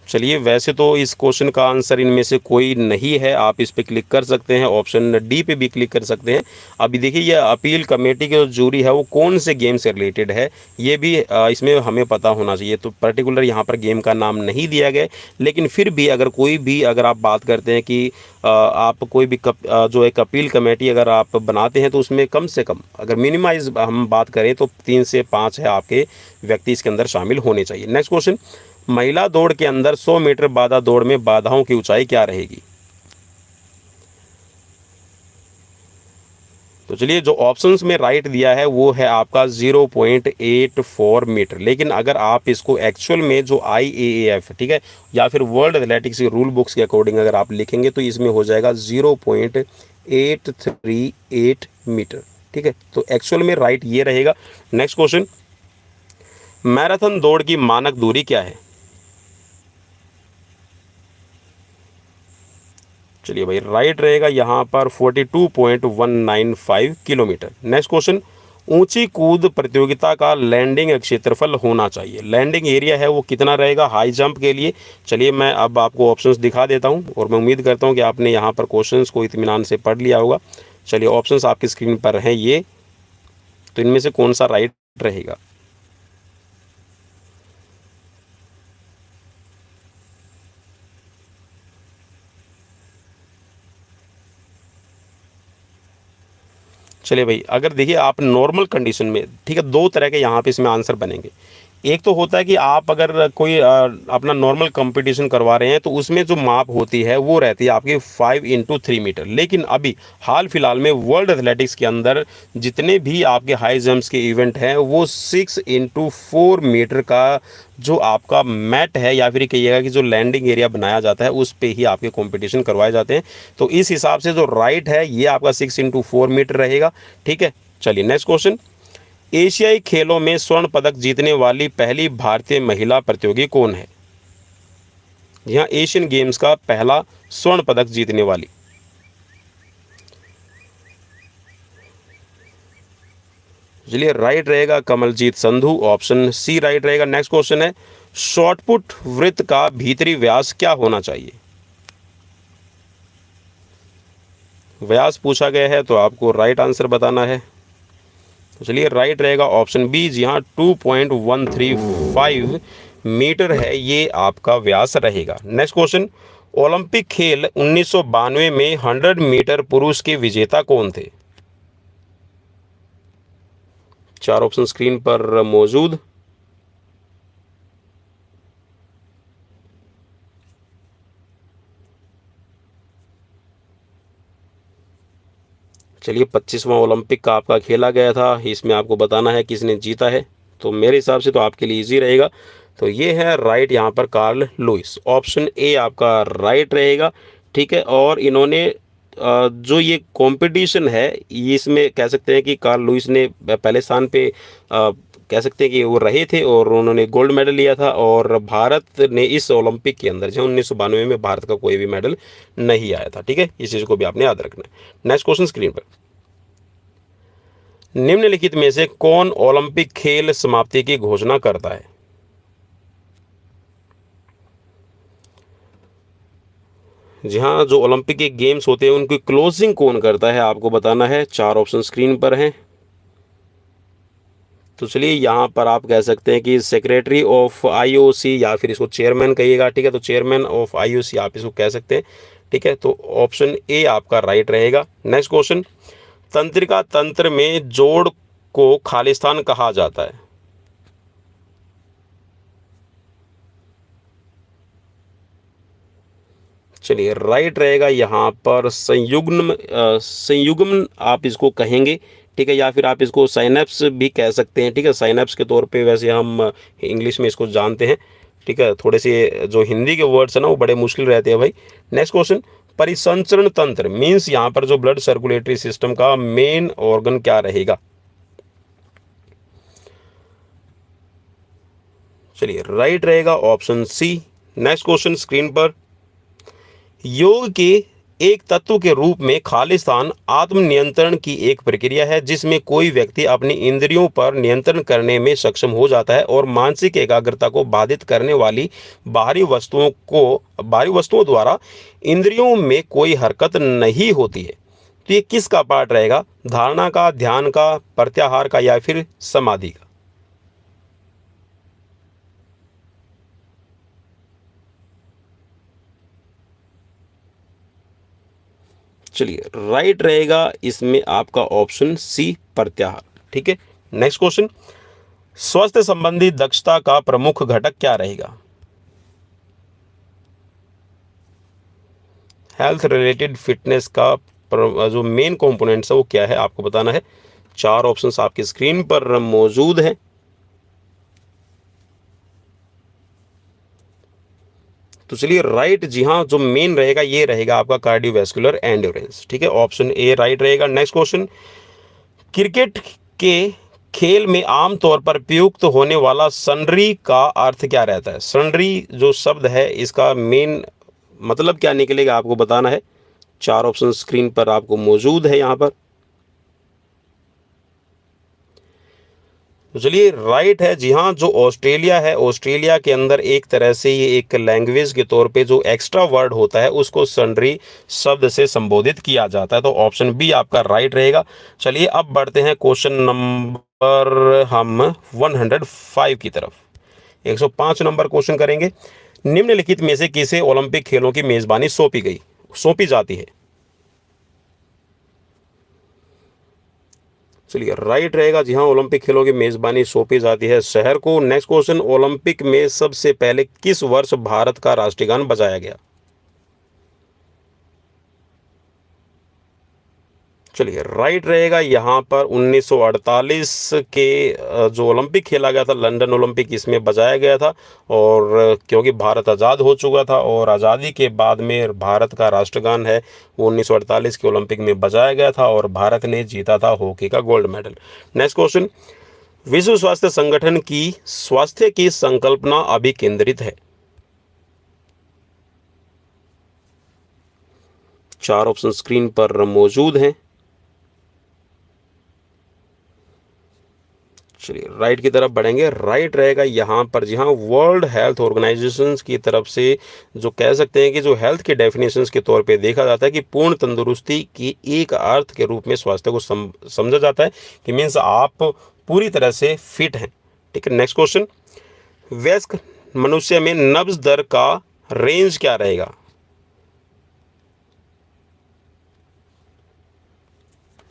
[SPEAKER 2] चलिए, वैसे तो इस क्वेश्चन का आंसर इनमें से कोई नहीं है, आप इस पे क्लिक कर सकते हैं, ऑप्शन डी पे भी क्लिक कर सकते हैं। अभी देखिए, ये अपील कमेटी की जो जूरी है वो कौन से गेम से रिलेटेड है, ये भी इसमें हमें पता होना चाहिए। तो पर्टिकुलर यहाँ पर गेम का नाम नहीं दिया गया, लेकिन फिर भी अगर आप बात करते हैं कि आप कोई भी जो एक अपील कमेटी अगर आप बनाते हैं, तो उसमें कम से कम अगर मिनिमाइज हम बात करें तो 3 से 5 है आपके व्यक्ति इसके अंदर शामिल होने चाहिए। नेक्स्ट क्वेश्चन, महिला दौड़ के अंदर 100 मीटर बाधा दौड़ में बाधाओं की ऊंचाई क्या रहेगी? तो चलिए, जो ऑप्शंस में राइट दिया है वो है आपका 0.84 मीटर, लेकिन अगर आप इसको एक्चुअल में जो IAAF, ठीक है, या फिर वर्ल्ड एथलेटिक्स के रूल बुक्स के अकॉर्डिंग अगर आप लिखेंगे तो इसमें हो जाएगा 0.838 मीटर, ठीक है। तो एक्चुअल में राइट ये रहेगा। नेक्स्ट क्वेश्चन, मैराथन दौड़ की मानक दूरी क्या है? चलिए भाई, राइट रहेगा यहाँ पर 42.195 किलोमीटर। नेक्स्ट क्वेश्चन, ऊंची कूद प्रतियोगिता का लैंडिंग क्षेत्रफल होना चाहिए, लैंडिंग एरिया है वो कितना रहेगा हाई जंप के लिए? चलिए, मैं अब आपको ऑप्शंस दिखा देता हूँ और मैं उम्मीद करता हूँ कि आपने यहाँ पर क्वेश्चंस को इत्मीनान से पढ़ लिया होगा। चलिए, ऑप्शंस आपकी स्क्रीन पर हैं ये, तो इनमें से कौन सा राइट रहेगा? चलिए भाई, अगर देखिए आप नॉर्मल कंडीशन में, ठीक है, 2 तरह के यहाँ पे इसमें आंसर बनेंगे। एक तो होता है कि आप अगर कोई अपना नॉर्मल कंपटीशन करवा रहे हैं तो उसमें जो माप होती है वो रहती है आपकी 5 × 3 मीटर। लेकिन अभी हाल फिलहाल में वर्ल्ड एथलेटिक्स के अंदर जितने भी आपके हाई जंप्स के इवेंट हैं वो 6 × 4 मीटर का जो आपका मैट है या फिर कहिएगा कि जो लैंडिंग एरिया बनाया जाता है उस पे ही आपके कंपटीशन करवाए जाते हैं। तो इस हिसाब से जो राइट है ये आपका 6 × 4 मीटर रहेगा। ठीक है, चलिए नेक्स्ट क्वेश्चन। एशियाई खेलों में स्वर्ण पदक जीतने वाली पहली भारतीय महिला प्रतियोगी कौन है? यहाँ एशियन गेम्स का पहला स्वर्ण पदक जीतने वाली। चलिए राइट रहेगा Kamaljeet Sandhu, option C right रहेगा। नेक्स्ट क्वेश्चन है शॉटपुट वृत्त का भीतरी व्यास क्या होना चाहिए? व्यास पूछा गया है तो आपको राइट आंसर बताना है। तो चलिए राइट रहेगा ऑप्शन बी, जी हाँ 2.135 मीटर है ये आपका व्यास रहेगा। नेक्स्ट क्वेश्चन, ओलंपिक खेल 1992 में 100 मीटर पुरुष के विजेता कौन थे? चार ऑप्शन स्क्रीन पर मौजूद। चलिए 25वां ओलंपिक का आपका खेला गया था, इसमें आपको बताना है किसने जीता है। तो मेरे हिसाब से तो आपके लिए इजी रहेगा। तो ये है राइट यहाँ पर कार्ल लुईस, ऑप्शन ए आपका राइट रहेगा। ठीक है, और इन्होंने जो ये कंपटीशन है इसमें कह सकते हैं कि कार्ल लुईस ने पहले स्थान पे कह सकते हैं कि वो रहे थे और उन्होंने गोल्ड मेडल लिया था। और भारत ने इस ओलंपिक के अंदर जो 1992 में भारत का कोई भी मेडल नहीं आया था। ठीक है, इस चीज़ को भी आपने याद रखना है। नेक्स्ट क्वेश्चन स्क्रीन पर, निम्नलिखित में से कौन ओलंपिक खेल समाप्ति की घोषणा करता है? जी हाँ, जो ओलंपिक के गेम्स होते हैं उनकी क्लोजिंग कौन करता है आपको बताना है। चार ऑप्शन स्क्रीन पर हैं। तो चलिए यहाँ पर आप कह सकते हैं कि सेक्रेटरी ऑफ आईओसी या फिर इसको चेयरमैन कहिएगा। ठीक है, तो चेयरमैन ऑफ आईओसी आप इसको कह सकते हैं। ठीक है, तो ऑप्शन ए आपका राइट रहेगा। नेक्स्ट क्वेश्चन, तंत्रिका तंत्र में जोड़ को खालिस्तान कहा जाता है? चलिए राइट रहेगा यहाँ पर संयुग्म आप इसको कहेंगे। ठीक है, या फिर आप इसको साइनेप्स भी कह सकते हैं। ठीक है, साइनेप्स के तौर पे वैसे हम इंग्लिश में इसको जानते हैं। ठीक है, थोड़े से जो हिंदी के वर्ड्स हैं ना वो बड़े मुश्किल रहते हैं भाई। नेक्स्ट क्वेश्चन, परिसंचरण तंत्र मीन्स यहाँ पर जो ब्लड सर्कुलेटरी सिस्टम का मेन ऑर्गन क्या रहेगा? चलिए राइट रहेगा option C. Next question screen पर, योग के एक तत्व के रूप में खालिस्तान आत्मनियंत्रण की एक प्रक्रिया है जिसमें कोई व्यक्ति अपनी इंद्रियों पर नियंत्रण करने में सक्षम हो जाता है और मानसिक एकाग्रता को बाधित करने वाली बाहरी वस्तुओं द्वारा इंद्रियों में कोई हरकत नहीं होती है। तो ये किसका पार्ट रहेगा? धारणा का, ध्यान का, प्रत्याहार का या फिर समाधि का? चलिए राइट रहेगा इसमें आपका ऑप्शन सी, प्रत्याहार। ठीक है, नेक्स्ट क्वेश्चन, स्वास्थ्य संबंधी दक्षता का प्रमुख घटक क्या रहेगा? हेल्थ रिलेटेड फिटनेस का जो मेन कंपोनेंट्स है वो क्या है आपको बताना है। चार ऑप्शंस आपकी स्क्रीन पर मौजूद हैं। तो चलिए राइट, जी हाँ, जो मेन रहेगा ये रहेगा आपका कार्डियोवैस्कुलर एंड्योरेंस। ठीक है, ऑप्शन ए राइट रहेगा। नेक्स्ट क्वेश्चन, क्रिकेट के खेल में आमतौर पर प्रयुक्त होने वाला सनरी का अर्थ क्या रहता है? सनरी जो शब्द है इसका मेन मतलब क्या निकलेगा आपको बताना है। चार ऑप्शन स्क्रीन पर आपको मौजूद है यहाँ पर। तो चलिए राइट है, जी हाँ, जो ऑस्ट्रेलिया है ऑस्ट्रेलिया के अंदर एक तरह से ये एक लैंग्वेज के तौर पे जो एक्स्ट्रा वर्ड होता है उसको सनरी शब्द से संबोधित किया जाता है। तो ऑप्शन बी आपका राइट रहेगा। चलिए अब बढ़ते हैं क्वेश्चन नंबर हम 105 की तरफ। 105 नंबर क्वेश्चन करेंगे। निम्नलिखित में से किसे ओलंपिक खेलों की मेजबानी सौंपी जाती है? चलिए राइट रहेगा। जी हाँ, ओलंपिक खेलों की मेज़बानी सौंपी जाती है शहर को। नेक्स्ट क्वेश्चन, ओलंपिक में सबसे पहले किस वर्ष भारत का राष्ट्रीय गान बजाया गया? चलिए राइट रहेगा यहाँ पर 1948 के जो ओलंपिक खेला गया था, लंदन ओलंपिक, इसमें बजाया गया था। और क्योंकि भारत आज़ाद हो चुका था और आज़ादी के बाद में भारत का राष्ट्रगान है वो 1948 के ओलंपिक में बजाया गया था और भारत ने जीता था हॉकी का गोल्ड मेडल। नेक्स्ट क्वेश्चन, विश्व स्वास्थ्य संगठन की स्वास्थ्य की संकल्पना अभी केंद्रित है? 4 ऑप्शन स्क्रीन पर मौजूद हैं। चलिए राइट की तरफ बढ़ेंगे। राइट रहेगा यहाँ पर जी हाँ, वर्ल्ड हेल्थ ऑर्गेनाइजेशंस की तरफ से जो कह सकते हैं कि जो हेल्थ के डेफिनेशंस के तौर पे देखा जाता है कि पूर्ण तंदुरुस्ती की एक अर्थ के रूप में स्वास्थ्य को समझा जाता है कि मीन्स आप पूरी तरह से फिट हैं। ठीक है, नेक्स्ट क्वेश्चन, वयस्क मनुष्य में नब्ज दर का रेंज क्या रहेगा?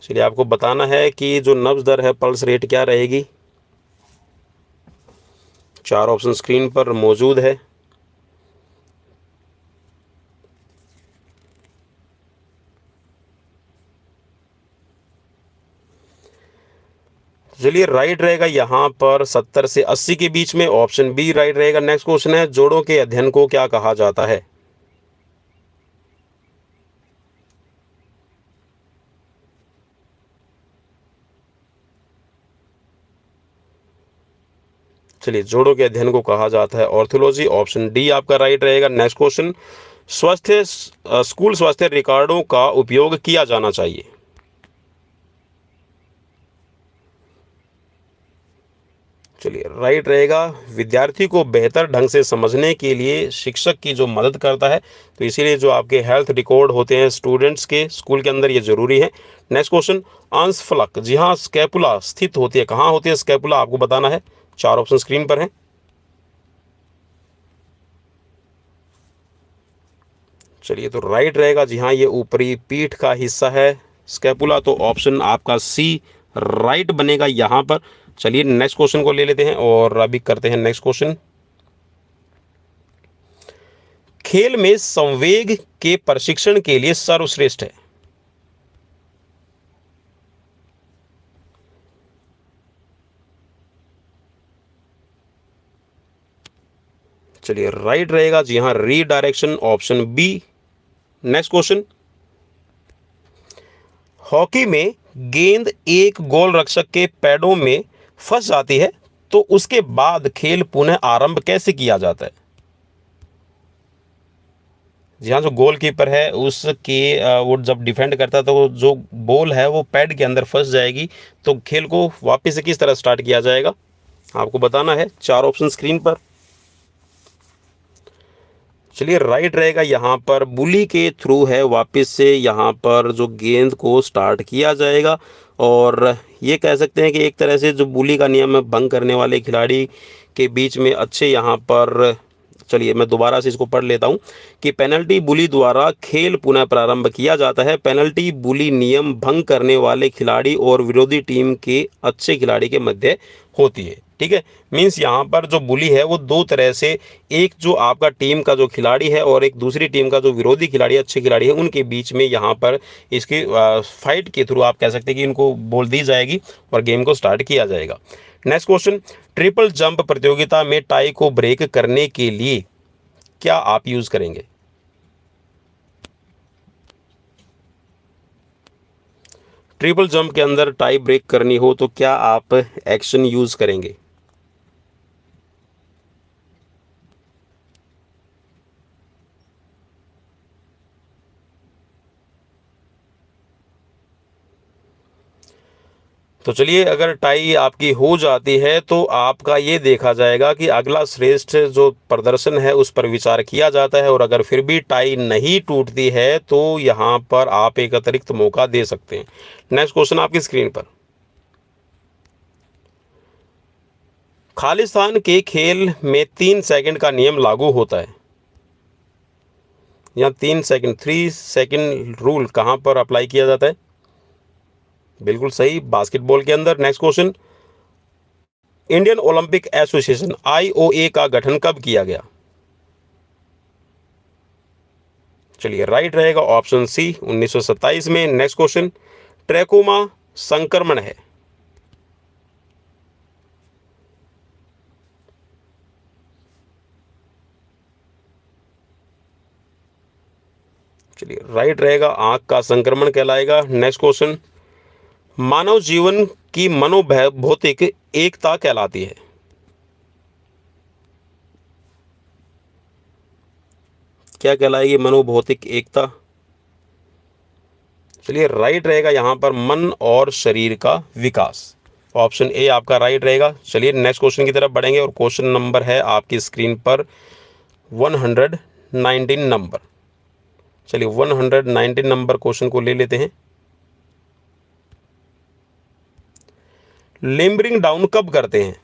[SPEAKER 2] चलिए आपको बताना है कि जो नब्ज दर है, पल्स रेट क्या रहेगी। 4 ऑप्शन स्क्रीन पर मौजूद है। चलिए राइट रहेगा यहाँ पर 70 से 80 के बीच में, ऑप्शन बी राइट रहेगा। नेक्स्ट क्वेश्चन है, जोड़ों के अध्ययन को क्या कहा जाता है? चलिए जोड़ों के अध्ययन को कहा जाता है ऑर्थोलॉजी, ऑप्शन डी आपका राइट रहेगा। नेक्स्ट क्वेश्चन, स्कूल स्वास्थ्य रिकॉर्डों का उपयोग किया जाना चाहिए? चलिए राइट रहेगा, विद्यार्थी को बेहतर ढंग से समझने के लिए शिक्षक की जो मदद करता है, तो इसीलिए जो आपके हेल्थ रिकॉर्ड होते हैं स्टूडेंट्स के स्कूल के अंदर, ये जरूरी है। नेक्स्ट क्वेश्चन, अंश फलक, जी हाँ, स्कैपुला स्थित होती है, कहाँ होती है स्कैपुला, आपको बताना है। 4 ऑप्शन स्क्रीन पर है। चलिए तो राइट रहेगा, जी हाँ, ये ऊपरी पीठ का हिस्सा है स्कैपुला, तो ऑप्शन आपका सी राइट बनेगा यहाँ पर। चलिए नेक्स्ट क्वेश्चन को ले लेते हैं और अभी करते हैं नेक्स्ट क्वेश्चन। खेल में संवेग के प्रशिक्षण के लिए सर्वश्रेष्ठ है? चलिए राइट रहेगा, जी हाँ, redirection, option B. Next question, hockey में गेंद एक गोल रक्षक के पैडों में फंस जाती है तो उसके बाद खेल पुनः आरंभ कैसे किया जाता है? जी हाँ, जो गोलकीपर है उसके वो जब डिफेंड करता है तो जो बॉल है वो पैड के अंदर फंस जाएगी, तो खेल को वापस से किस तरह स्टार्ट किया जाएगा, आपको बताना है। 4 ऑप्शन स्क्रीन पर। चलिए राइट रहेगा यहाँ पर, बुली के थ्रू है वापस से यहाँ पर जो गेंद को स्टार्ट किया जाएगा। और ये कह सकते हैं कि एक तरह से जो बुली का नियम भंग करने वाले खिलाड़ी के बीच में अच्छे यहाँ पर, चलिए मैं दोबारा से इसको पढ़ लेता हूँ कि पेनल्टी बुली द्वारा खेल पुनः प्रारंभ किया जाता है। पेनल्टी बुली नियम भंग करने वाले खिलाड़ी और विरोधी टीम के अच्छे खिलाड़ी के मध्य होती है। ठीक है, मीन्स यहाँ पर जो बुली है वो दो तरह से, एक जो आपका टीम का जो खिलाड़ी है और एक दूसरी टीम का जो विरोधी खिलाड़ी, अच्छे खिलाड़ी है, उनके बीच में यहाँ पर इसकी फाइट के थ्रू आप कह सकते हैं कि इनको बोल दी जाएगी और गेम को स्टार्ट किया जाएगा। नेक्स्ट क्वेश्चन, ट्रिपल जंप प्रतियोगिता में टाई को ब्रेक करने के लिए क्या आप यूज करेंगे? ट्रिपल जंप के अंदर टाई ब्रेक करनी हो तो क्या आप एक्शन यूज करेंगे? तो चलिए, अगर टाई आपकी हो जाती है तो आपका ये देखा जाएगा कि अगला श्रेष्ठ जो प्रदर्शन है उस पर विचार किया जाता है, और अगर फिर भी टाई नहीं टूटती है तो यहाँ पर आप एक अतिरिक्त मौका दे सकते हैं। नेक्स्ट क्वेश्चन आपकी स्क्रीन पर, खालिस्तान के खेल में 3 सेकंड का नियम लागू होता है। यहाँ 3 सेकंड, 3 सेकंड रूल कहाँ पर अप्लाई किया जाता है? बिल्कुल सही, बास्केटबॉल के अंदर। Next question, Indian Olympic association IOA का गठन कब किया गया? चलिए राइट रहेगा ऑप्शन सी 1927 में। नेक्स्ट क्वेश्चन, ट्रैकोमा संक्रमण है। चलिए राइट रहेगा, आंख का संक्रमण कहलाएगा। नेक्स्ट क्वेश्चन, मानव जीवन की मनोभौतिक एकता कहलाती है। क्या कहलाएगी मनोभौतिक एकता? चलिए राइट रहेगा यहां पर मन और शरीर का विकास। ऑप्शन ए आपका राइट रहेगा। चलिए नेक्स्ट क्वेश्चन की तरफ बढ़ेंगे और क्वेश्चन नंबर है आपकी स्क्रीन पर 119 नंबर। चलिए 119 नंबर क्वेश्चन को ले लेते हैं। लिम्बरिंग डाउन कब करते हैं?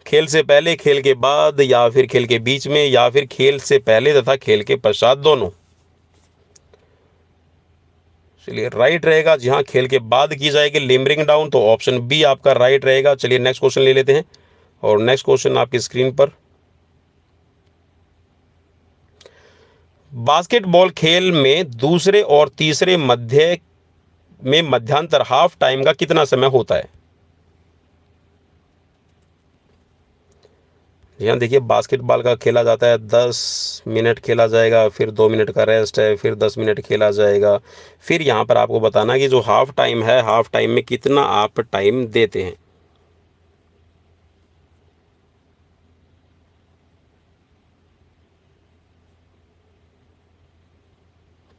[SPEAKER 2] खेल से पहले, खेल के बाद, या फिर खेल के बीच में, या फिर खेल से पहले तथा खेल के पश्चात, दोनों? चलिए राइट रहेगा, जी हाँ खेल के बाद की जाएगी लिम्बरिंग डाउन, तो ऑप्शन बी आपका राइट रहेगा। चलिए नेक्स्ट क्वेश्चन ले लेते हैं और नेक्स्ट क्वेश्चन आपकी स्क्रीन पर, बास्केटबॉल खेल में दूसरे और तीसरे मध्यांतर हाफ टाइम का कितना समय होता है? यहाँ देखिए बास्केटबॉल का खेला जाता है 10 मिनट खेला जाएगा, फिर 2 मिनट का रेस्ट है, फिर 10 मिनट खेला जाएगा, फिर यहाँ पर आपको बताना कि जो हाफ टाइम है, हाफ टाइम में कितना आप टाइम देते हैं।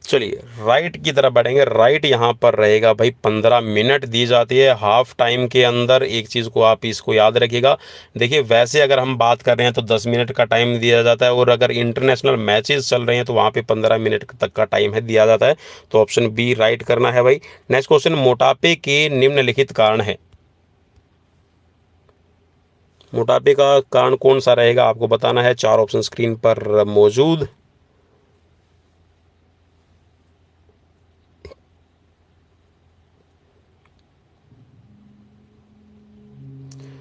[SPEAKER 2] चलिए राइट की तरफ बढ़ेंगे। राइट यहाँ पर रहेगा भाई 15 मिनट दी जाती है हाफ टाइम के अंदर। एक चीज़ को आप इसको याद रखिएगा। देखिए वैसे अगर हम बात कर रहे हैं तो 10 मिनट का टाइम दिया जाता है, और अगर इंटरनेशनल मैचेस चल रहे हैं तो वहाँ पे 15 मिनट तक का टाइम है दिया जाता है। तो ऑप्शन बी राइट करना है भाई। नेक्स्ट क्वेश्चन, मोटापे के निम्नलिखित कारण है। मोटापे का कारण कौन सा रहेगा आपको बताना है। 4 ऑप्शन स्क्रीन पर मौजूद।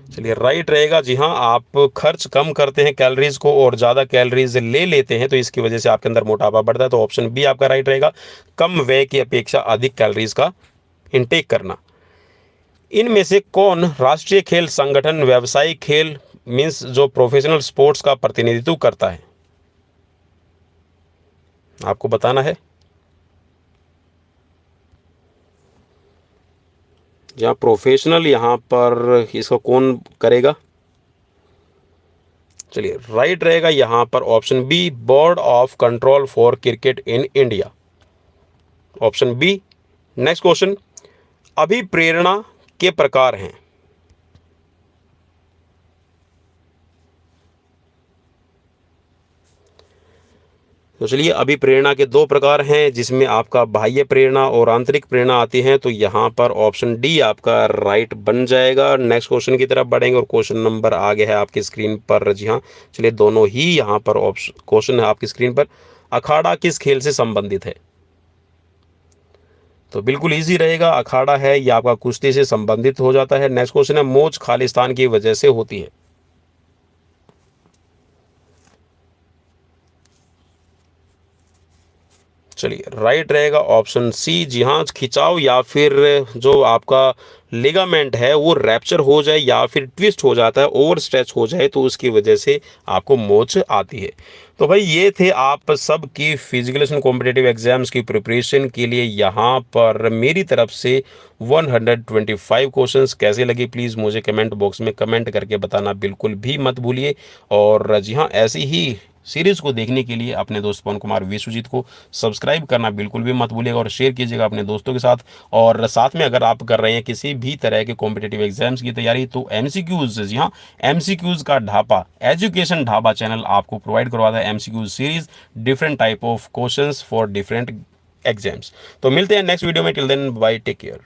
[SPEAKER 2] चलिए राइट रहेगा, जी हाँ आप खर्च कम करते हैं कैलोरीज को और ज़्यादा कैलोरीज ले लेते हैं, तो इसकी वजह से आपके अंदर मोटापा बढ़ता है। तो ऑप्शन बी आपका राइट रहेगा, कम व्यय की अपेक्षा अधिक कैलोरीज का इनटेक करना। इनमें से कौन राष्ट्रीय खेल संगठन व्यावसायिक खेल मीन्स जो प्रोफेशनल स्पोर्ट्स का प्रतिनिधित्व करता है? आपको बताना है। यहाँ प्रोफेशनल, यहाँ पर इसको कौन करेगा? चलिए राइट रहेगा यहाँ पर option B, board of control for cricket in India. Option B. Next question, अभिप्रेरणा के प्रकार हैं। तो चलिए अभिप्रेरणा के 2 प्रकार हैं, जिसमें आपका बाह्य प्रेरणा और आंतरिक प्रेरणा आती है। तो यहाँ पर ऑप्शन डी आपका राइट बन जाएगा। नेक्स्ट क्वेश्चन की तरफ बढ़ेंगे और क्वेश्चन नंबर आगे है आपकी स्क्रीन पर। जी हाँ चलिए दोनों ही यहाँ पर ऑप्शन क्वेश्चन है आपकी स्क्रीन पर। अखाड़ा किस खेल से संबंधित है? तो बिल्कुल इजी रहेगा, अखाड़ा है ये आपका कुश्ती से संबंधित हो जाता है। नेक्स्ट क्वेश्चन है, मोच खालिस्तान की वजह से होती है। चलिए राइट रहेगा ऑप्शन सी, जी हाँ खिंचाव या फिर जो आपका लिगामेंट है वो रैप्चर हो जाए या फिर ट्विस्ट हो जाता है, ओवर स्ट्रेच हो जाए, तो उसकी वजह से आपको मोच आती है। तो भाई ये थे आप सब की फिजिकल कॉम्पिटिटिव एग्जाम्स की प्रिपरेशन के लिए यहाँ पर मेरी तरफ से 125 क्वेश्चंस। कैसे लगे प्लीज़ मुझे कमेंट बॉक्स में कमेंट करके बताना बिल्कुल भी मत भूलिए। और जी हाँ ऐसी ही सीरीज़ को देखने के लिए अपने दोस्त पवन कुमार विश्वजीत को सब्सक्राइब करना बिल्कुल भी मत भूलिएगा और शेयर कीजिएगा अपने दोस्तों के साथ। और साथ में अगर आप कर रहे हैं किसी भी तरह के कॉम्पिटिटिव एग्जाम्स की तैयारी, तो एमसीक्यूज, जी हाँ एमसीक्यूज का ढाबा, एजुकेशन ढाबा चैनल आपको प्रोवाइड करवाता है MCQs series, different type of questions for different exams. तो मिलते हैं नेक्स्ट वीडियो में, till then bye, take care.